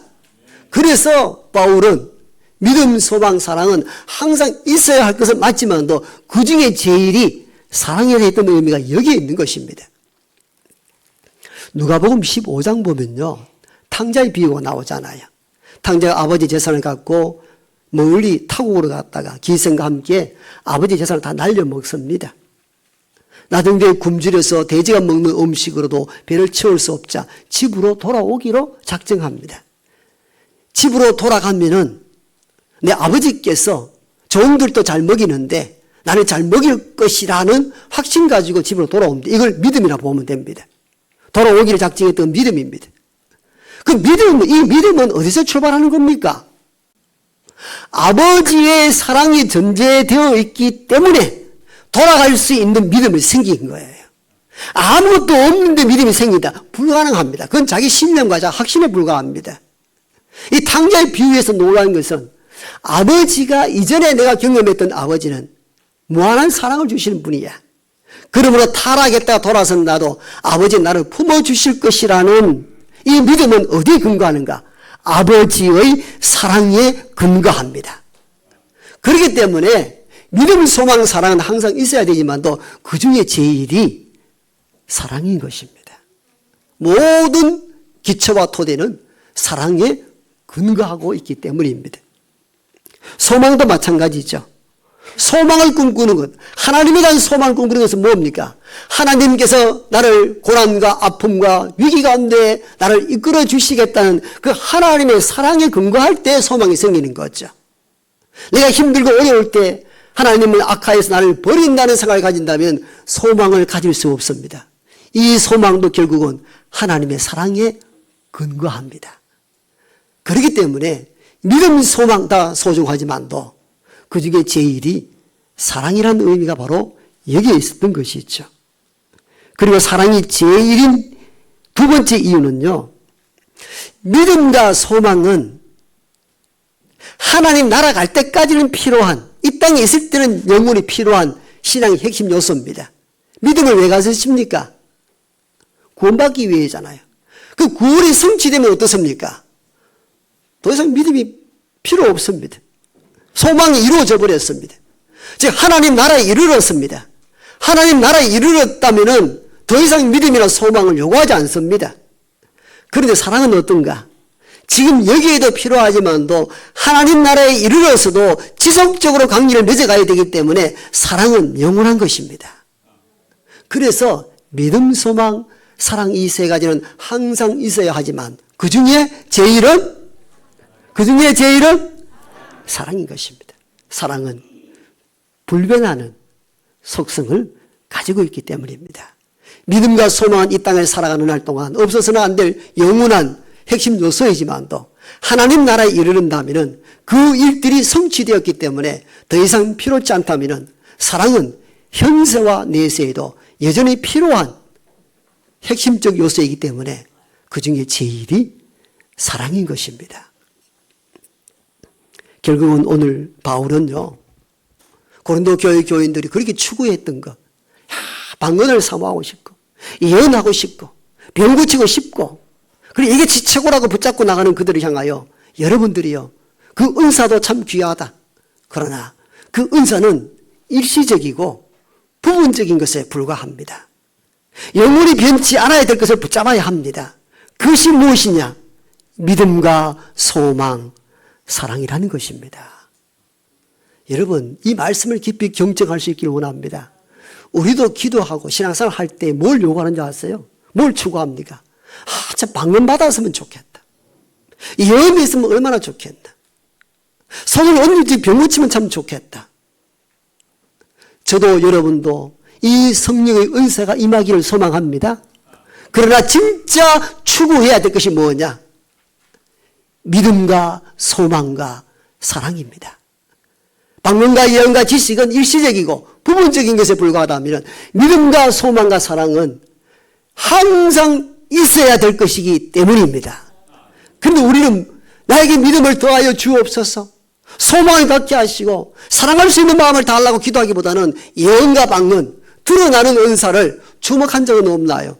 그래서 바울은 믿음, 소망, 사랑은 항상 있어야 할 것은 맞지만도 그 중에 제일이 사랑에 대했던 의미가 여기에 있는 것입니다. 누가복음 15장 보면요, 탕자의 비유가 나오잖아요. 탕자가 아버지 재산을 갖고 멀리 타국으로 갔다가 기생과 함께 아버지 재산을 다 날려먹습니다. 나중에 굶주려서 돼지가 먹는 음식으로도 배를 채울 수 없자 집으로 돌아오기로 작정합니다. 집으로 돌아가면은 내 아버지께서 종들도 잘 먹이는데 나는 잘 먹일 것이라는 확신 가지고 집으로 돌아옵니다. 이걸 믿음이라 보면 됩니다. 돌아오기를 작정했던 믿음입니다. 그 믿음, 이 믿음은 어디서 출발하는 겁니까? 아버지의 사랑이 전제되어 있기 때문에 돌아갈 수 있는 믿음을 생긴 거예요. 아무것도 없는데 믿음이 생긴다. 불가능합니다. 그건 자기 신념과 자기 확신에 불과합니다. 이 탕자의 비유에서 놀라운 것은 아버지가 이전에 내가 경험했던 아버지는 무한한 사랑을 주시는 분이야. 그러므로 타락했다가 돌아서는 나도 아버지 나를 품어주실 것이라는 이 믿음은 어디에 근거하는가? 아버지의 사랑에 근거합니다. 그렇기 때문에 믿음, 소망, 사랑은 항상 있어야 되지만도 그 중에 제일이 사랑인 것입니다. 모든 기초와 토대는 사랑에 근거하고 있기 때문입니다. 소망도 마찬가지죠. 소망을 꿈꾸는 것, 하나님에 대한 소망을 꿈꾸는 것은 뭡니까? 하나님께서 나를 고난과 아픔과 위기 가운데 나를 이끌어 주시겠다는 그 하나님의 사랑에 근거할 때 소망이 생기는 거죠. 내가 힘들고 어려울 때 하나님은 악하에서 나를 버린다는 생각을 가진다면 소망을 가질 수 없습니다. 이 소망도 결국은 하나님의 사랑에 근거합니다. 그렇기 때문에 믿음, 소망 다 소중하지만도 그 중에 제일이 사랑이라는 의미가 바로 여기에 있었던 것이죠. 그리고 사랑이 제일인 두 번째 이유는요, 믿음과 소망은 하나님 나라 갈 때까지는 필요한, 이 땅에 있을 때는 영원히 필요한 신앙의 핵심 요소입니다. 믿음을 왜 가지십니까? 구원받기 위해잖아요. 그 구원이 성취되면 어떻습니까? 더 이상 믿음이 필요 없습니다. 소망이 이루어져 버렸습니다. 즉 하나님 나라에 이르렀습니다. 하나님 나라에 이르렀다면 더 이상 믿음이나 소망을 요구하지 않습니다. 그런데 사랑은 어떤가? 지금 여기에도 필요하지만도 하나님 나라에 이르러서도 지속적으로 강리를 맺어가야 되기 때문에 사랑은 영원한 것입니다. 그래서 믿음, 소망, 사랑 이 세 가지는 항상 있어야 하지만 그 중에 제일은 사랑인 것입니다. 사랑은 불변하는 속성을 가지고 있기 때문입니다. 믿음과 소망은 이 땅을 살아가는 날 동안 없어서는 안 될 영원한 핵심 요소이지만도 하나님 나라에 이르른다면 그 일들이 성취되었기 때문에 더 이상 필요치 않다면 사랑은 현세와 내세에도 여전히 필요한 핵심적 요소이기 때문에 그 중에 제일이 사랑인 것입니다. 결국은 오늘 바울은요, 고린도 교회 교인들이 그렇게 추구했던 것, 방언을 사모하고 싶고 예언하고 싶고 병 고치고 싶고 그리고 이게 최고라고 붙잡고 나가는 그들을 향하여 여러분들이요, 그 은사도 참 귀하다. 그러나 그 은사는 일시적이고 부분적인 것에 불과합니다. 영원히 변치 않아야 될 것을 붙잡아야 합니다. 그것이 무엇이냐? 믿음과 소망, 사랑이라는 것입니다. 여러분, 이 말씀을 깊이 경청할 수 있기를 원합니다. 우리도 기도하고 신앙생활 할 때 뭘 요구하는 줄 아세요? 뭘 추구합니까? 참 방문 받았으면 좋겠다. 예언이 있으면 얼마나 좋겠다. 손을 얹지 병 고치면 참 좋겠다. 저도 여러분도 이 성령의 은사가 임하기를 소망합니다. 그러나 진짜 추구해야 될 것이 뭐냐? 믿음과 소망과 사랑입니다. 방언과 예언과 지식은 일시적이고 부분적인 것에 불과하다면 믿음과 소망과 사랑은 항상 있어야 될 것이기 때문입니다. 그런데 우리는 나에게 믿음을 더하여 주옵소서, 소망을 갖게 하시고 사랑할 수 있는 마음을 달라고 기도하기보다는 예언과 방언, 드러나는 은사를 주목한 적은 없나요?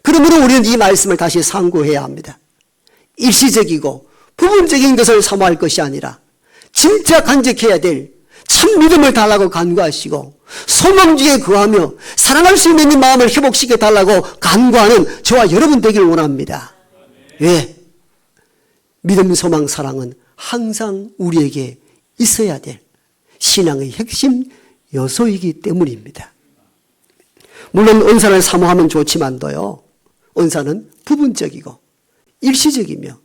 그러므로 우리는 이 말씀을 다시 상고해야 합니다. 일시적이고 부분적인 것을 사모할 것이 아니라 진짜 간직해야 될 참 믿음을 달라고 간구하시고 소망 중에 거하며 사랑할 수 있는 이 마음을 회복시켜 달라고 간구하는 저와 여러분 되기를 원합니다. 왜? 믿음, 소망, 사랑은 항상 우리에게 있어야 될 신앙의 핵심 요소이기 때문입니다. 물론 은사를 사모하면 좋지만도요, 은사는 부분적이고 일시적이며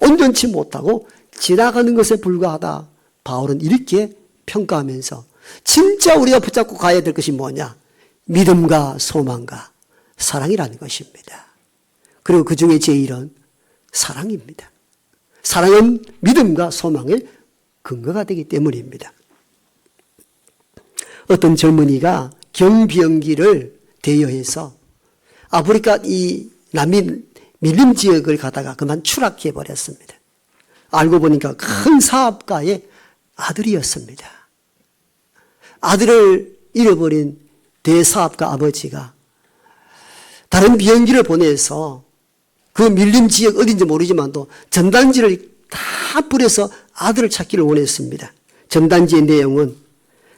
온전치 못하고 지나가는 것에 불과하다. 바울은 이렇게 평가하면서 진짜 우리가 붙잡고 가야 될 것이 뭐냐? 믿음과 소망과 사랑이라는 것입니다. 그리고 그 중에 제일은 사랑입니다. 사랑은 믿음과 소망의 근거가 되기 때문입니다. 어떤 젊은이가 경비연기를 대여해서 아프리카 이 남미 밀림 지역을 가다가 그만 추락해 버렸습니다. 알고 보니까 큰 사업가의 아들이었습니다. 아들을 잃어버린 대사업가 아버지가 다른 비행기를 보내서 그 밀림 지역 어딘지 모르지만도 전단지를 다 뿌려서 아들을 찾기를 원했습니다. 전단지의 내용은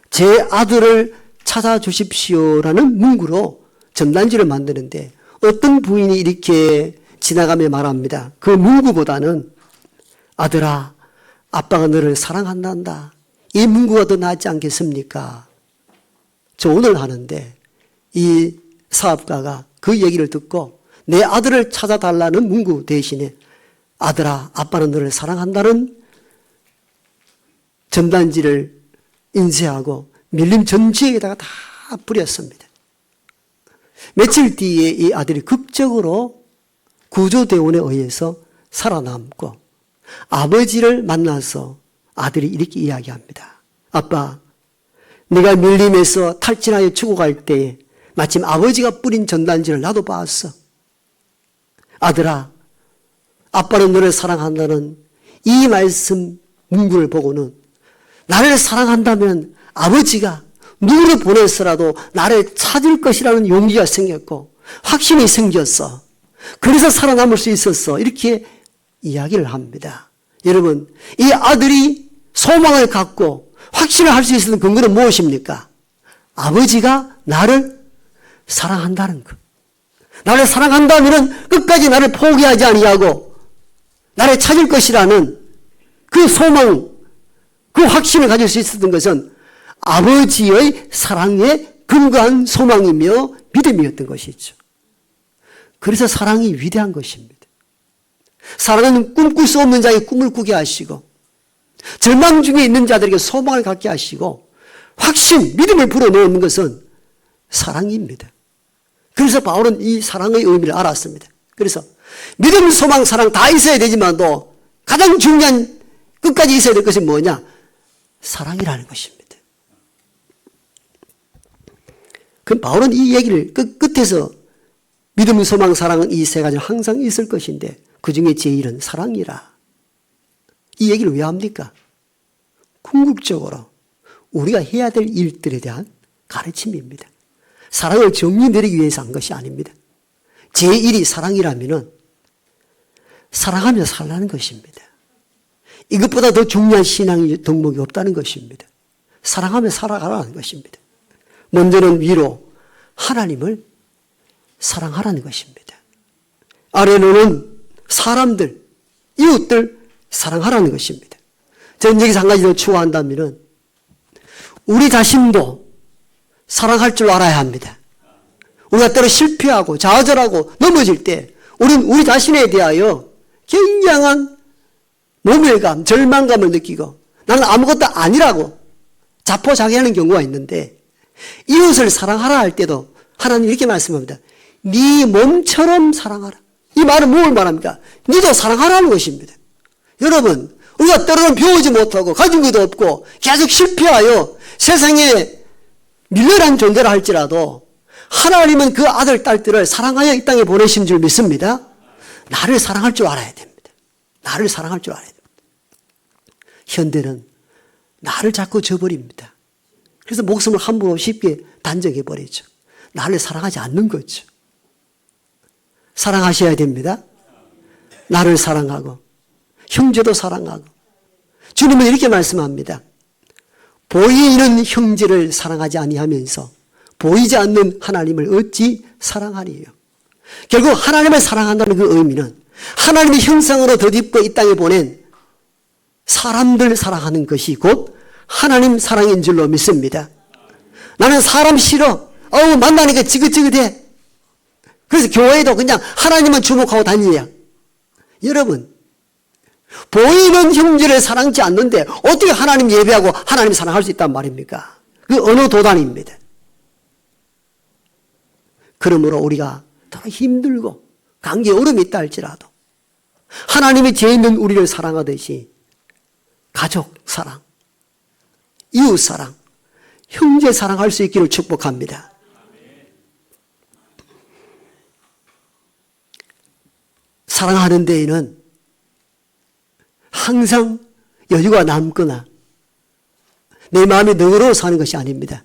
제 아들을 찾아주십시오라는 문구로 전단지를 만드는데 어떤 부인이 이렇게 지나가며 말합니다. 그 문구보다는 아들아, 아빠가 너를 사랑한단다. 이 문구가 더 낫지 않겠습니까? 저 오늘 하는데 이 사업가가 그 얘기를 듣고 내 아들을 찾아달라는 문구 대신에 아들아, 아빠는 너를 사랑한다는 전단지를 인쇄하고 밀림 전 지역에다가 다 뿌렸습니다. 며칠 뒤에 이 아들이 극적으로 구조대원에 의해서 살아남고 아버지를 만나서 아들이 이렇게 이야기합니다. 아빠, 내가 밀림에서 탈진하여 죽어갈 때에 마침 아버지가 뿌린 전단지를 나도 봤어. 아들아, 아빠는 너를 사랑한다는 이 말씀 문구를 보고는 나를 사랑한다면 아버지가 누구를 보내서라도 나를 찾을 것이라는 용기가 생겼고 확신이 생겼어. 그래서 살아남을 수 있었어. 이렇게 이야기를 합니다. 여러분, 이 아들이 소망을 갖고 확신을 할 수 있었던 근거는 무엇입니까? 아버지가 나를 사랑한다는 것. 나를 사랑한다면 끝까지 나를 포기하지 아니하고 나를 찾을 것이라는 그 소망, 그 확신을 가질 수 있었던 것은 아버지의 사랑에 근거한 소망이며 믿음이었던 것이죠. 그래서 사랑이 위대한 것입니다. 사랑은 꿈꿀 수 없는 자에게 꿈을 꾸게 하시고 절망 중에 있는 자들에게 소망을 갖게 하시고 확신, 믿음을 불어넣는 것은 사랑입니다. 그래서 바울은 이 사랑의 의미를 알았습니다. 그래서 믿음, 소망, 사랑 다 있어야 되지만도 가장 중요한 끝까지 있어야 될 것이 뭐냐? 사랑이라는 것입니다. 그럼 바울은 이 얘기를 끝에서 믿음, 소망, 사랑은 이 세 가지는 항상 있을 것인데 그 중에 제일은 사랑이라. 이 얘기를 왜 합니까? 궁극적으로 우리가 해야 될 일들에 대한 가르침입니다. 사랑을 정리 내리기 위해서 한 것이 아닙니다. 제1이 사랑이라면은 사랑하며 살라는 것입니다. 이것보다 더 중요한 신앙의 덕목이 없다는 것입니다. 사랑하며 살아가라는 것입니다. 먼저는 위로 하나님을 사랑하라는 것입니다. 아래로는 사람들, 이웃들 사랑하라는 것입니다. 저는 여기서 한 가지 더 추가한다면 우리 자신도 사랑할 줄 알아야 합니다. 우리가 때로 실패하고 좌절하고 넘어질 때 우리는 우리 자신에 대하여 굉장한 모멸감, 절망감을 느끼고 나는 아무것도 아니라고 자포자기하는 경우가 있는데 이웃을 사랑하라 할 때도 하나님 이렇게 말씀합니다. 네 몸처럼 사랑하라. 이 말은 뭘 말합니까? 니도 사랑하라는 것입니다. 여러분, 우리가 때로는 배우지 못하고 가진 것도 없고 계속 실패하여 세상에 밀려난 존재라 할지라도 하나님은 그 아들, 딸들을 사랑하여 이 땅에 보내신 줄 믿습니다. 나를 사랑할 줄 알아야 됩니다. 나를 사랑할 줄 알아야 됩니다. 현대는 나를 자꾸 저버립니다. 그래서 목숨을 함부로 쉽게 단정해버리죠. 나를 사랑하지 않는 거죠. 사랑하셔야 됩니다. 나를 사랑하고 형제도 사랑하고 주님은 이렇게 말씀합니다. 보이는 형제를 사랑하지 아니하면서 보이지 않는 하나님을 어찌 사랑하리요. 결국 하나님을 사랑한다는 그 의미는 하나님의 형상으로 덧입고 이 땅에 보낸 사람들 사랑하는 것이 곧 하나님 사랑인 줄로 믿습니다. 나는 사람 싫어. 만나니까 지긋지긋해. 그래서 교회도 그냥 하나님만 주목하고 다니냐. 여러분, 보이는 형제를 사랑지 않는데 어떻게 하나님 예배하고 하나님 사랑할 수 있단 말입니까? 그 어느 도단입니다. 그러므로 우리가 더 힘들고 관계에 어려움이 있다 할지라도 하나님이 죄 있는 우리를 사랑하듯이 가족 사랑, 이웃 사랑, 형제 사랑할 수 있기를 축복합니다. 사랑하는 데에는 항상 여유가 남거나 내 마음이 너그러워 사는 것이 아닙니다.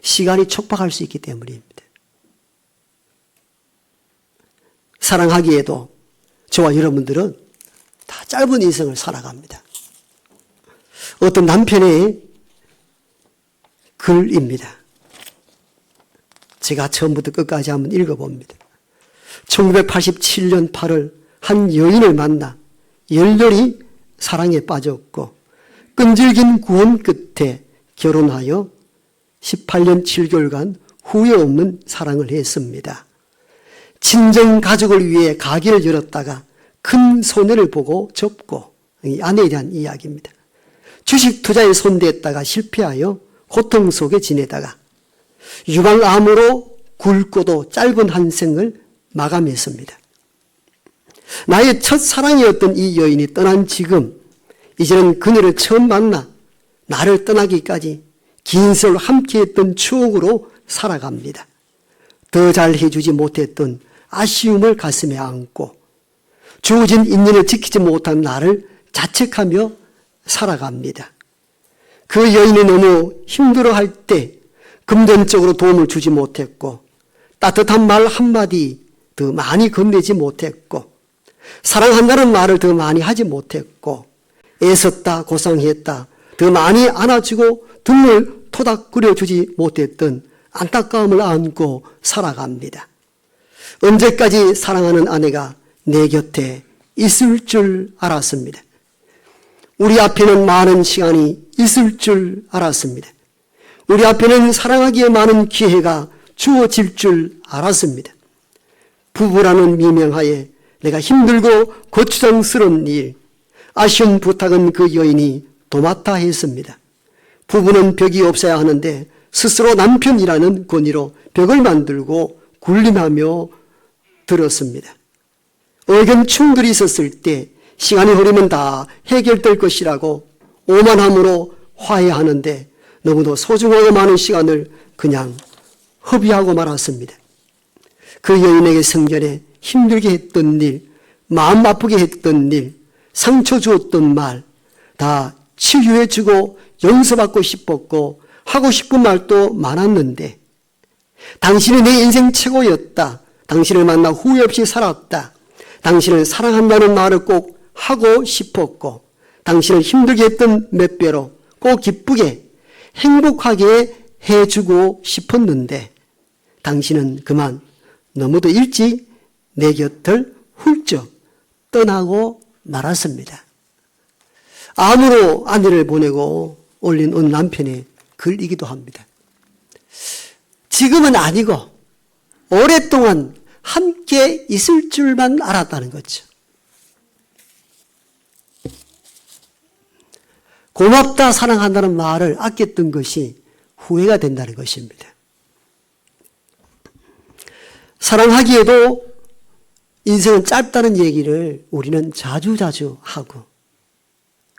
시간이 촉박할 수 있기 때문입니다. 사랑하기에도 저와 여러분들은 다 짧은 인생을 살아갑니다. 어떤 남편의 글입니다. 제가 처음부터 끝까지 한번 읽어봅니다. 1987년 8월 한 여인을 만나 열렬히 사랑에 빠졌고 끈질긴 구원 끝에 결혼하여 18년 7개월간 후회 없는 사랑을 했습니다. 친정 가족을 위해 가게를 열었다가 큰 손해를 보고 접고, 이 아내에 대한 이야기입니다. 주식 투자에 손대었다가 실패하여 고통 속에 지내다가 유방암으로 굵고도 짧은 한 생을 마감했습니다. 나의 첫 사랑이었던 이 여인이 떠난 지금 이제는 그녀를 처음 만나 나를 떠나기까지 긴 세월 함께했던 추억으로 살아갑니다. 더 잘해주지 못했던 아쉬움을 가슴에 안고 주어진 인연을 지키지 못한 나를 자책하며 살아갑니다. 그 여인이 너무 힘들어할 때 금전적으로 도움을 주지 못했고 따뜻한 말 한마디 더 많이 건네지 못했고 사랑한다는 말을 더 많이 하지 못했고 애썼다 고상했다 더 많이 안아주고 등을 토닥거려주지 못했던 안타까움을 안고 살아갑니다. 언제까지 사랑하는 아내가 내 곁에 있을 줄 알았습니다. 우리 앞에는 많은 시간이 있을 줄 알았습니다. 우리 앞에는 사랑하기에 많은 기회가 주어질 줄 알았습니다. 부부라는 미명하에 내가 힘들고 고추장스러운 일, 아쉬운 부탁은 그 여인이 도맡아 했습니다. 부부는 벽이 없어야 하는데 스스로 남편이라는 권위로 벽을 만들고 군림하며 들었습니다. 의견 충돌이 있었을 때 시간이 흐르면 다 해결될 것이라고 오만함으로 화해하는데 너무도 소중하고 많은 시간을 그냥 허비하고 말았습니다. 그 여인에게 성전에 힘들게 했던 일, 마음 아프게 했던 일, 상처 주었던 말 다 치유해주고 용서받고 싶었고 하고 싶은 말도 많았는데 당신이 내 인생 최고였다. 당신을 만나 후회 없이 살았다. 당신을 사랑한다는 말을 꼭 하고 싶었고 당신을 힘들게 했던 몇 배로 꼭 기쁘게 행복하게 해주고 싶었는데 당신은 그만 너무도 일찍 내 곁을 훌쩍 떠나고 말았습니다. 암으로 아내를 보내고 올린 어느 남편의 글이기도 합니다. 지금은 아니고 오랫동안 함께 있을 줄만 알았다는 거죠. 고맙다 사랑한다는 말을 아꼈던 것이 후회가 된다는 것입니다. 사랑하기에도 인생은 짧다는 얘기를 우리는 자주자주 하고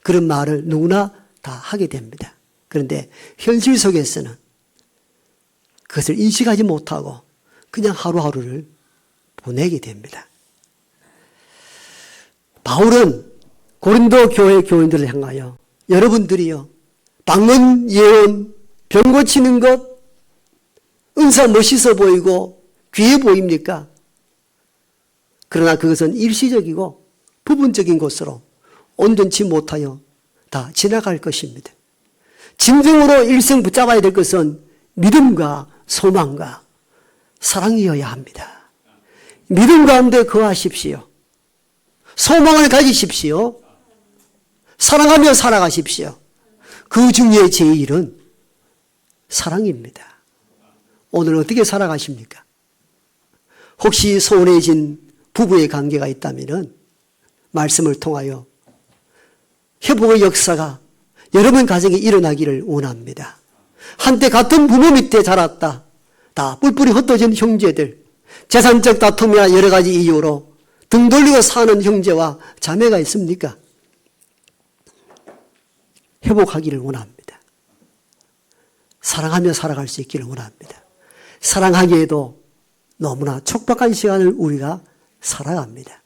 그런 말을 누구나 다 하게 됩니다. 그런데 현실 속에서는 그것을 인식하지 못하고 그냥 하루하루를 보내게 됩니다. 바울은 고린도 교회 교인들을 향하여 여러분들이요 방언, 예언, 병 고치는 것, 은사 멋있어 보이고 귀해 보입니까? 그러나 그것은 일시적이고 부분적인 것으로 온전치 못하여 다 지나갈 것입니다. 진정으로 일생 붙잡아야 될 것은 믿음과 소망과 사랑이어야 합니다. 믿음 가운데 거하십시오. 소망을 가지십시오. 사랑하며 살아가십시오. 그 중에 제일은 사랑입니다. 오늘 어떻게 살아가십니까? 혹시 소원해진 부부의 관계가 있다면 말씀을 통하여 회복의 역사가 여러분 가정에 일어나기를 원합니다. 한때 같은 부모 밑에 자랐다. 다 뿔뿔이 흩어진 형제들, 재산적 다툼이나 여러 가지 이유로 등 돌리고 사는 형제와 자매가 있습니까? 회복하기를 원합니다. 사랑하며 살아갈 수 있기를 원합니다. 사랑하기에도 너무나 촉박한 시간을 우리가 살아갑니다.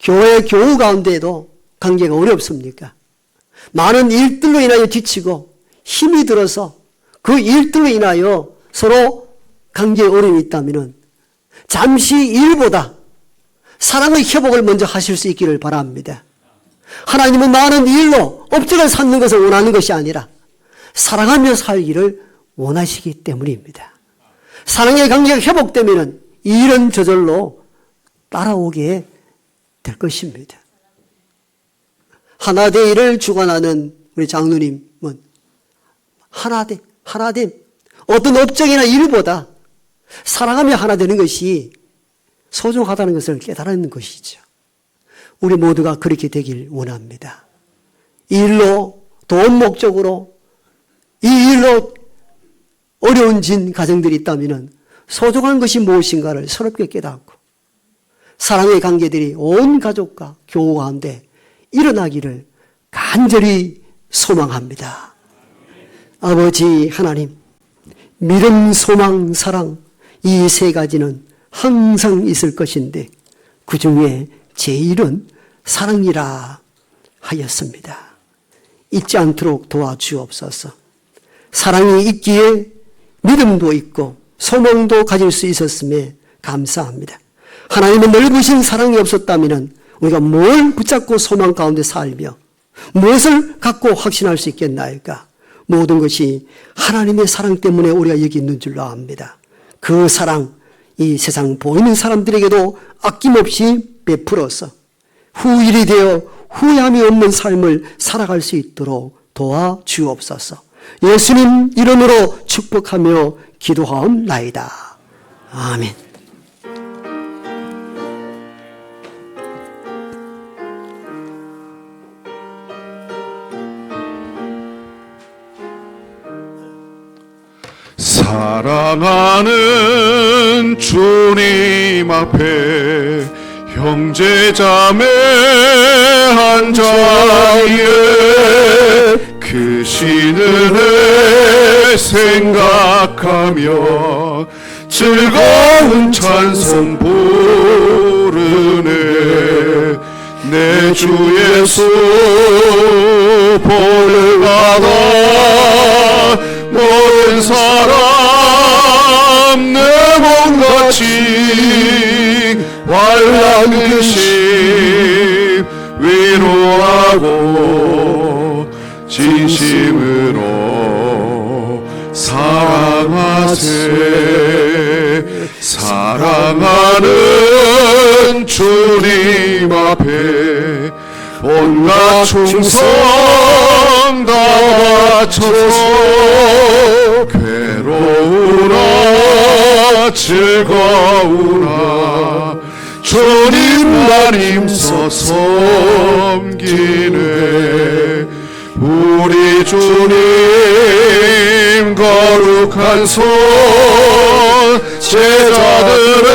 교회 교우 가운데에도 관계가 어렵습니까? 많은 일들로 인하여 지치고 힘이 들어서 그 일들로 인하여 서로 관계에 어려움이 있다면 잠시 일보다 사랑의 회복을 먼저 하실 수 있기를 바랍니다. 하나님은 많은 일로 업적을 쌓는 것을 원하는 것이 아니라 사랑하며 살기를 원하시기 때문입니다. 사랑의 관계가 회복되면 일은 저절로 따라오게 될 것입니다. 하나되이를 주관하는 우리 장로님은 하나됨, 어떤 업적이나 일보다 사랑하며 하나 되는 것이 소중하다는 것을 깨달은 것이죠. 우리 모두가 그렇게 되길 원합니다. 일로, 돈 목적으로, 이 일로 어려운 가정들이 있다면 소중한 것이 무엇인가를 새롭게 깨닫고 사랑의 관계들이 온 가족과 교우 가운데 일어나기를 간절히 소망합니다. 아버지 하나님, 믿음, 소망, 사랑 이 세 가지는 항상 있을 것인데 그 중에 제일은 사랑이라 하였습니다. 잊지 않도록 도와주옵소서. 사랑이 있기에 믿음도 있고 소망도 가질 수 있었음에 감사합니다. 하나님의 넓으신 사랑이 없었다면 우리가 뭘 붙잡고 소망 가운데 살며 무엇을 갖고 확신할 수 있겠나이까? 모든 것이 하나님의 사랑 때문에 우리가 여기 있는 줄로 압니다. 그 사랑, 이 세상 보이는 사람들에게도 아낌없이 베풀어서 후일이 되어 후회함이 없는 삶을 살아갈 수 있도록 도와주옵소서. 예수님 이름으로 축복하며 기도하옵나이다. 아멘. 사랑하는 주님 앞에 형제자매 한 자리에 그 신을 생각하며 즐거운 찬송 부르네. 내 주 예수 보를 받아 모든 사람 내 몸같이 환난의심 위로하고 진심으로 사랑하세. 사랑하는 주님 앞에 온갖 충성 다 바쳐서 괴로우나 즐거우나 주님만 힘써 섬기네. 우리 주님 거룩한 손 제자들의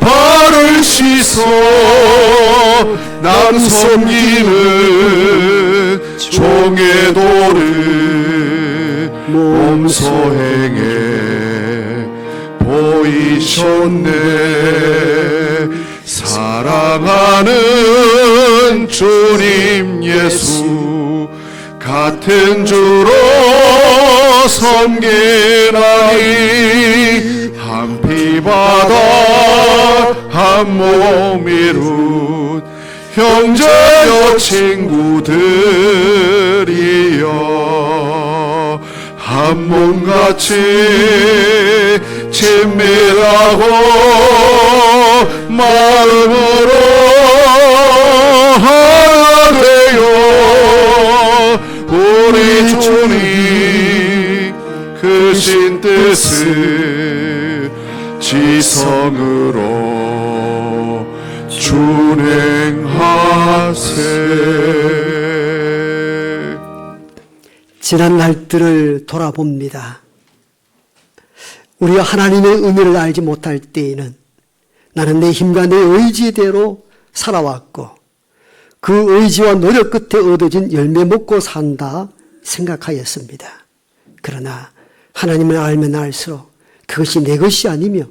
발을 씻어 남 섬기는 종의 도를 몸소행해 보이셨네. 사랑하는 주님 예수 같은 주로 섬기나니 한 피바다 한 몸 이룬 형제여 친구들이여 한 몸같이 친밀하고 마음으로 하나 되어 우리 주님 크신 뜻을 지성으로 준행하세. 지난 날들을 돌아봅니다. 우리가 하나님의 의미를 알지 못할 때에는 나는 내 힘과 내 의지대로 살아왔고 그 의지와 노력 끝에 얻어진 열매 먹고 산다 생각하였습니다. 그러나 하나님을 알면 알수록 그것이 내 것이 아니며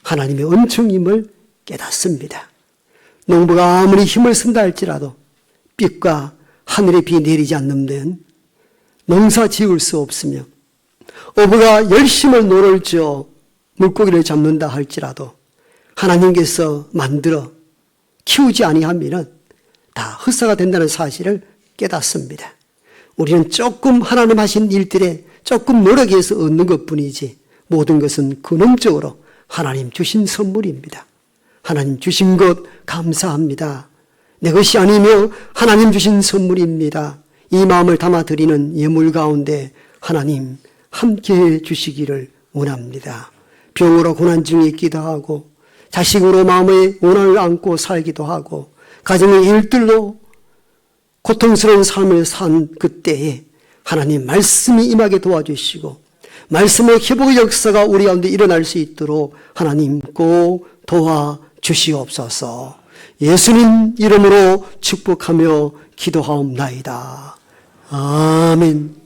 하나님의 은총임을 깨닫습니다. 농부가 아무리 힘을 쓴다 할지라도 빛과 하늘의 비 내리지 않는 데는 농사 지을 수 없으며, 어부가 열심을 노를 지어 물고기를 잡는다 할지라도 하나님께서 만들어 키우지 아니하면 다 헛사가 된다는 사실을 깨닫습니다. 우리는 조금 하나님 하신 일들에 조금 노력해서 얻는 것뿐이지 모든 것은 근원적으로 하나님 주신 선물입니다. 하나님 주신 것 감사합니다. 내 것이 아니며 하나님 주신 선물입니다. 이 마음을 담아 드리는 예물 가운데 하나님 함께해 주시기를 원합니다. 병으로 고난 중에 있기도 하고, 자식으로 마음의 원한을 안고 살기도 하고, 가정의 일들로 고통스러운 삶을 산 그때에 하나님 말씀이 임하게 도와주시고, 말씀의 회복의 역사가 우리 가운데 일어날 수 있도록 하나님 꼭 도와주시옵소서. 예수님 이름으로 축복하며 기도하옵나이다. 아멘.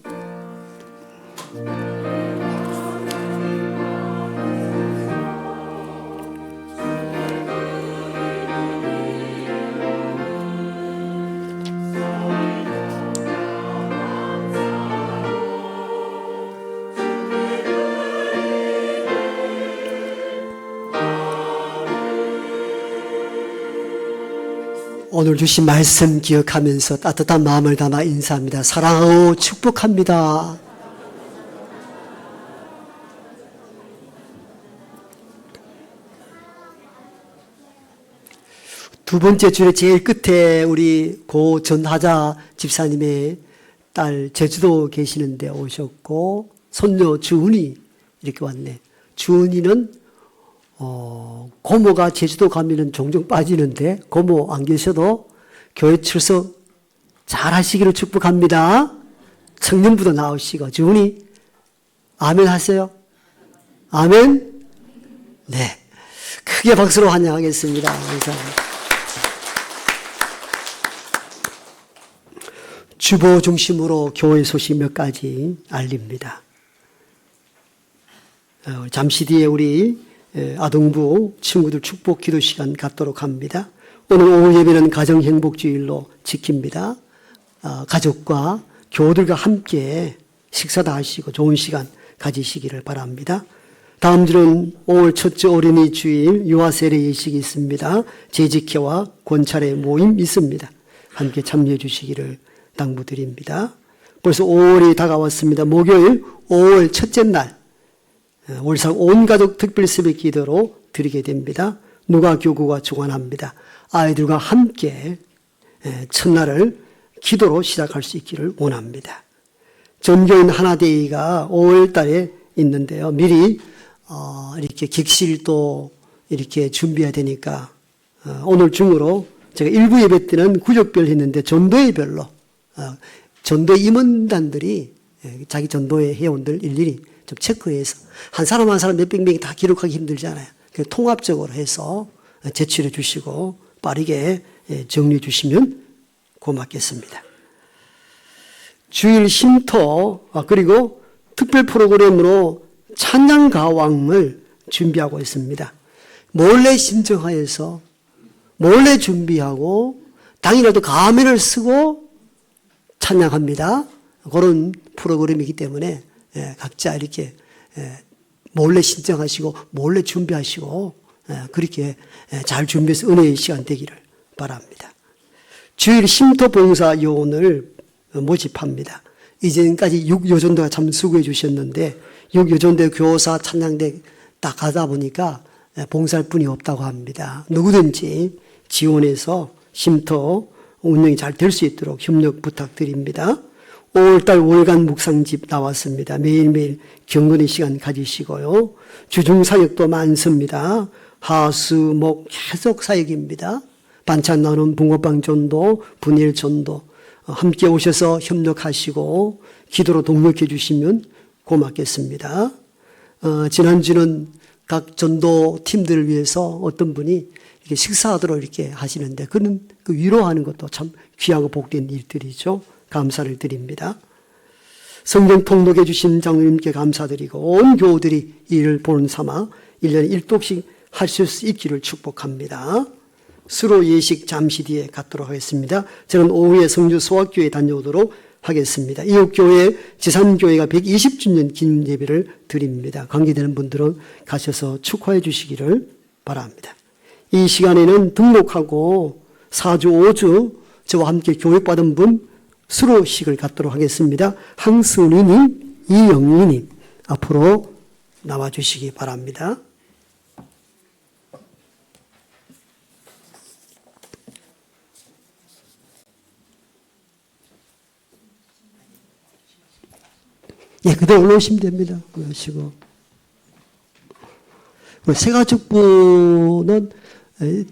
오늘 주신 말씀 기억하면서 따뜻한 마음을 담아 인사합니다. 사랑하고 축복합니다. 두 번째 줄에 제일 끝에 우리 고 전하자 집사님의 딸 제주도 계시는데 오셨고, 손녀 주은이 이렇게 왔네. 주은이는 고모가 제주도 가면은 종종 빠지는데 고모 안 계셔도 교회 출석 잘 하시기를 축복합니다. 청년부도 나오시고. 주은이 아멘 하세요. 아멘. 네, 크게 박수로 환영하겠습니다. 감사합니다. 주보 중심으로 교회 소식 몇 가지 알립니다. 잠시 뒤에 우리 아동부 친구들 축복 기도 시간 갖도록 합니다. 오늘 오후 예배는 가정행복주일로 지킵니다. 가족과 교우들과 함께 식사도 하시고 좋은 시간 가지시기를 바랍니다. 다음 주는 5월 첫째 어린이 주일 유아세례 예식이 있습니다. 재직회와 권찰의 모임 있습니다. 함께 참여해 주시기를 당부드립니다. 벌써 5월이 다가왔습니다. 목요일 5월 첫째 날 월삭 온 가족 특별 새벽 기도로 드리게 됩니다. 누가 교구가 주관합니다. 아이들과 함께 첫날을 기도로 시작할 수 있기를 원합니다. 전교인 하나데이가 5월 달에 있는데요. 미리 이렇게 객실도 이렇게 준비해야 되니까 오늘 중으로 제가 일부 예배 때는 구역별 했는데 전도회별로 전도 임원단들이 자기 전도회 회원들 일일이 좀 체크해서 한 사람 한 사람 몇백 명이 다 기록하기 힘들잖아요. 그래서 통합적으로 해서 제출해 주시고 빠르게 정리해 주시면 고맙겠습니다. 주일 쉼터 그리고 특별 프로그램으로 찬양 가왕을 준비하고 있습니다. 몰래 신청하여서 몰래 준비하고 당일에도 가면을 쓰고 찬양합니다. 그런 프로그램이기 때문에 각자 이렇게 몰래 신청하시고 몰래 준비하시고 그렇게 잘 준비해서 은혜의 시간 되기를 바랍니다. 주일 쉼터 봉사 요원을 모집합니다. 이전까지 6여전도가 참 수고해 주셨는데 6여전도 교사 찬양대 딱 가다 보니까 봉사할 분이 없다고 합니다. 누구든지 지원해서 쉼터 운영이 잘 될 수 있도록 협력 부탁드립니다. 5월달 월간 묵상집 나왔습니다. 매일매일 경건의 시간 가지시고요. 주중 사역도 많습니다. 하수, 목 계속 사역입니다. 반찬 나누는 붕어빵 전도, 분일 전도 함께 오셔서 협력하시고 기도로 동력해 주시면 고맙겠습니다. 지난주는 각 전도 팀들을 위해서 어떤 분이 이렇게 식사하도록 이렇게 하시는데 그는 그 위로하는 것도 참 귀하고 복된 일들이죠. 감사를 드립니다. 성경 통독해 주신 장로님께 감사드리고 온 교우들이 이를 보는 삼아 1년에 1독씩 하실 수 있기를 축복합니다. 수로 예식 잠시 뒤에 갖도록 하겠습니다. 저는 오후에 성주 소학교에 다녀오도록 하겠습니다. 이웃교회 지산교회가 120주년 기념 예배를 드립니다. 관계되는 분들은 가셔서 축하해 주시기를 바랍니다. 이 시간에는 등록하고 4주, 5주 저와 함께 교육받은 분 수로식을 갖도록 하겠습니다. 항순이님, 이영희님 앞으로 나와주시기 바랍니다. 예, 그대로 올라오시면 됩니다. 올라오시고. 새가족부는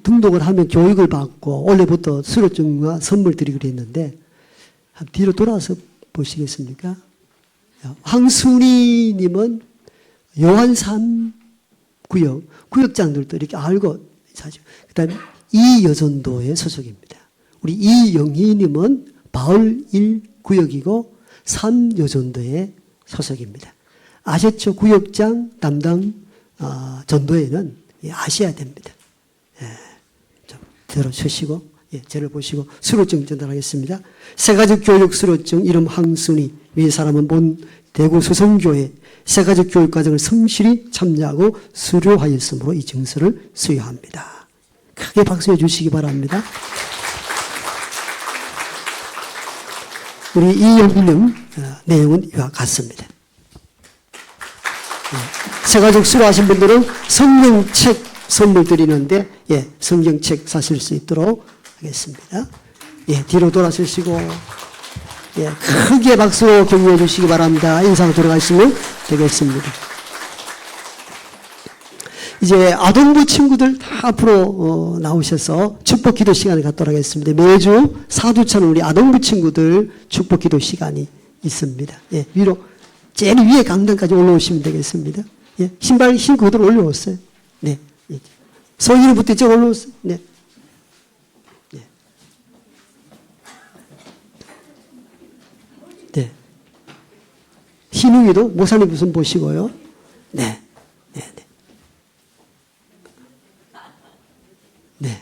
등록을 하면 교육을 받고 원래부터 수료증과 선물 드리기로 했는데 뒤로 돌아서 보시겠습니까? 황순이님은 요한산 구역장들도 이렇게 알고 사죠. 그 다음에 이여전도의 소속입니다. 우리 이영희님은 바울 1구역이고 3여전도의 소속입니다. 아셨죠? 구역장 담당 전도회는 아셔야 됩니다. 예, 좀 들어주시고 저를 보시고 수료증 전달하겠습니다. 새가족 교육 수료증 이름 황순이 위 사람은 본 대구 수성교회 새가족 교육 과정을 성실히 참여하고 수료하였으므로 이 증서를 수여합니다. 크게 박수해 주시기 바랍니다. 우리 이영희님 내용은 이와 같습니다. 새가족 수료하신 분들은 성경책 선물 드리는데 성경책 사실 수 있도록 하겠습니다. 뒤로 돌아서시고 크게 박수로 격려해 주시기 바랍니다. 인사로 들어가시면 되겠습니다. 이제 아동부 친구들 다 앞으로 나오셔서 축복 기도 시간을 갖도록 하겠습니다. 매주 사두차는 우리 아동부 친구들 축복 기도 시간이 있습니다. 위로 제일 위에 강단까지 올라오시면 되겠습니다. 신발 신고 그대로 올라오세요. 네. 소위로부터 이쪽 올라오세요. 네. 네. 희능이도 모사님 무슨 보시고요. 네. 네. 네. 네.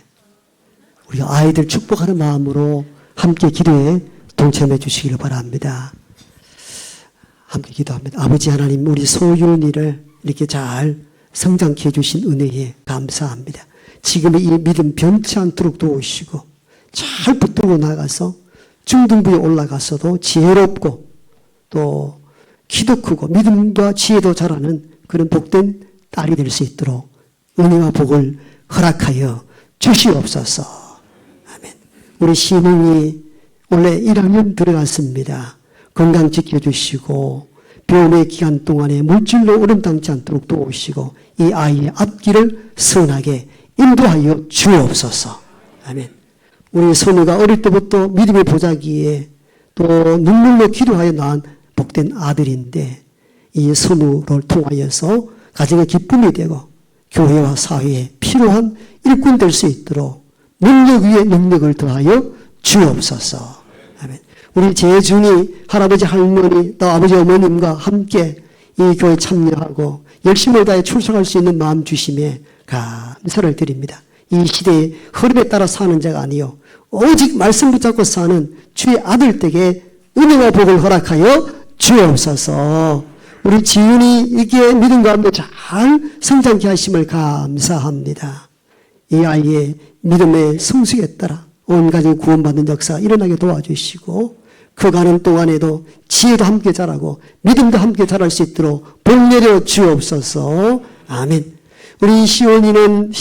우리 아이들 축복하는 마음으로 함께 기도에 동참해 주시기를 바랍니다. 함께 기도합니다. 아버지 하나님, 우리 소윤이를 이렇게 잘 성장케 해주신 은혜에 감사합니다. 지금의 이 믿음 변치 않도록 도우시고 잘 붙들고 나가서 중등부에 올라가서도 지혜롭고 또 키도 크고 믿음과 지혜도 잘하는 그런 복된 딸이 될 수 있도록 은혜와 복을 허락하여 주시옵소서. 아멘. 우리 신웅이 원래 1학년 들어갔습니다. 건강 지켜주시고 병원의 기간 동안에 물질로 어림당치 않도록 도우시고 이 아이의 앞길을 선하게 인도하여 주옵소서. 아멘. 우리 선우가 어릴 때부터 믿음의 보자기에 또 눈물로 기도하여 낳은 복된 아들인데 이 선우를 통하여서 가정의 기쁨이 되고 교회와 사회에 필요한 일꾼 될 수 있도록 능력 위에 능력을 더하여 주옵소서. 아멘. 우리 재준이 할아버지 할머니 또 아버지 어머님과 함께 이 교회 참여하고 열심을 다해 출석할 수 있는 마음 주심에 감사를 드립니다. 이 시대의 흐름에 따라 사는 자가 아니요 오직 말씀 붙잡고 사는 주의 아들 댁에 은혜와 복을 허락하여 주옵소서. 우리 지윤이 이게 믿음 가운데 잘 성장케 하심을 감사합니다. 이 아이의 믿음의 성숙에 따라 온 가정이 구원받는 역사가 일어나게 도와주시고 그 가는 동안에도 지혜도 함께 자라고 믿음도 함께 자랄 수 있도록 복 내려 주옵소서. 아멘. 우리 시온이는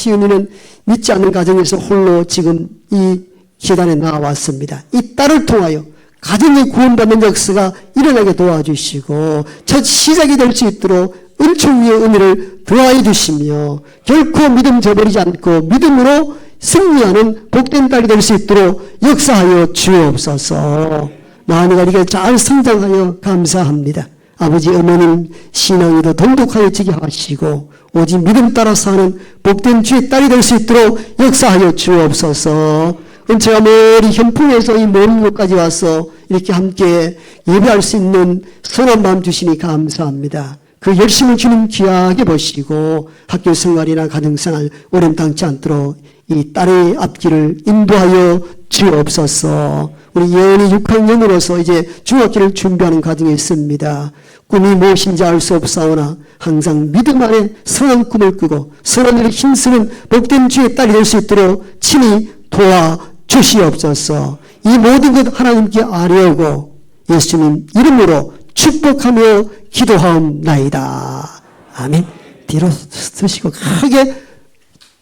믿지 않는 가정에서 홀로 지금 이 계단에 나왔습니다. 이 딸을 통하여 가정이 구원받는 역사가 일어나게 도와주시고 첫 시작이 될 수 있도록 은총 위에 은혜를 더하여 주시며 결코 믿음 저버리지 않고 믿음으로 승리하는 복된 딸이 될 수 있도록 역사하여 주옵소서. 마누가 이렇게 잘 성장하여 감사합니다. 아버지 어머님 신앙이 더 돈독하여지게 하시고 오직 믿음 따라 사는 복된 주의 딸이 될 수 있도록 역사하여 주옵소서. 은혜가 머리 현풍에서 이 먼 곳까지 와서 이렇게 함께 예배할 수 있는 선한 마음 주시니 감사합니다. 그 열심을 주님 귀하게 보시고 학교 생활이나 가정생활 어림당치 않도록 이 딸의 앞길을 인도하여 주옵소서. 우리 예언이 6학년으로서 이제 중학기를 준비하는 과정에 있습니다. 꿈이 무엇인지 알 수 없사오나 항상 믿음 안에 선한 꿈을 꾸고 선한 일에 힘쓰는 복된 주의 딸이 될 수 있도록 친히 도와주시옵소서. 이 모든 것 하나님께 아뢰고 예수님 이름으로 축복하며 기도하옵나이다. 아멘. 뒤로 서시고 크게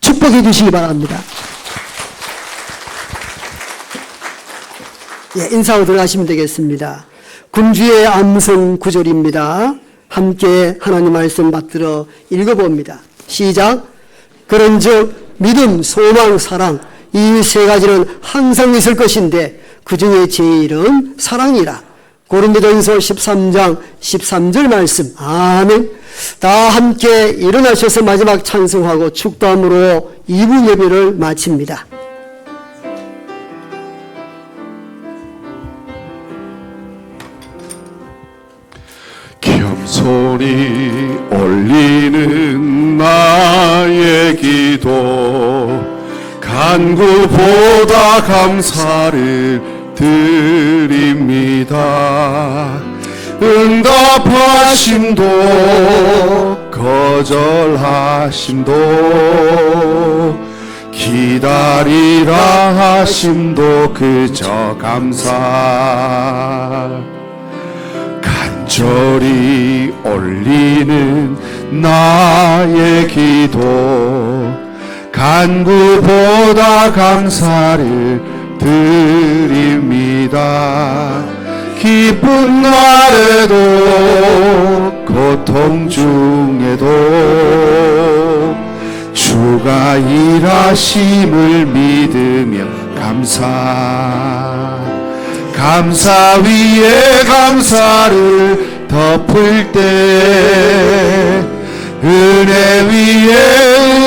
축복해 주시기 바랍니다. 예, 인사하고 들어가시면 되겠습니다. 군주의 암송 구절입니다. 함께 하나님 말씀 받들어 읽어봅니다. 시작. 그런즉 믿음, 소망, 사랑 이 세 가지는 항상 있을 것인데 그 중에 제일은 사랑이라. 고린도전서 13장 13절 말씀. 아멘. 다 함께 일어나셔서 마지막 찬송하고 축도함으로 2부 예배를 마칩니다. 겸손히 올리는 나의 기도 간구보다 감사를 드립니다. 응답하심도 거절하심도 기다리라 하심도 그저 감사. 간절히 올리는 나의 기도 간구보다 감사를 드립니다. 기쁜 날에도 고통 중에도 주가 일하심을 믿으며 감사 위에 감사를 덮을 때 은혜 위에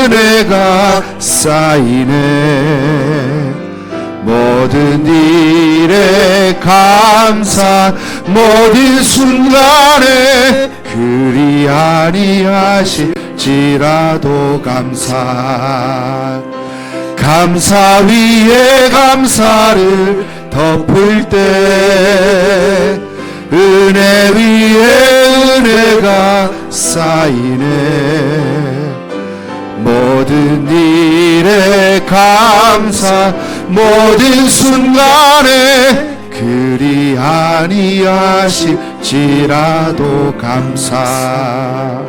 은혜가 쌓이네. 모든 일에 감사 모든 순간에 그리 아니하실지라도 감사 위에 감사를 덮을 때 은혜 위에 은혜가 쌓이네. 모든 일에 감사 모든 순간에 그리 아니하실지라도 감사.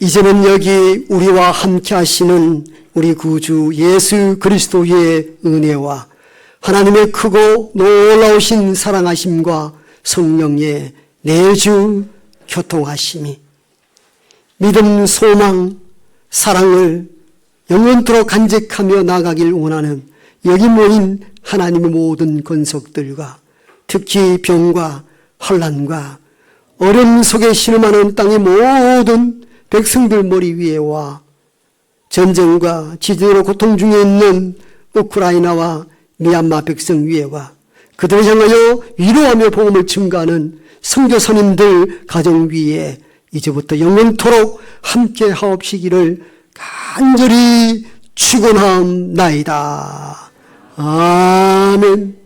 이제는 여기 우리와 함께 하시는 우리 구주 예수 그리스도의 은혜와 하나님의 크고 놀라우신 사랑하심과 성령의 내주 교통하심이 믿음, 소망, 사랑을 영원토록 간직하며 나가길 원하는 여기 모인 하나님의 모든 권속들과 특히 병과 혼란과 어려움 속에 신음하는 땅의 모든 백성들 머리 위에와 전쟁과 지진으로 고통 중에 있는 우크라이나와 미얀마 백성 위에와 그들을 향하여 위로하며 복음을 증가하는 선교사님들 가정 위에 이제부터 영원토록 함께 하옵시기를 간절히 축원하옵나이다. 아멘.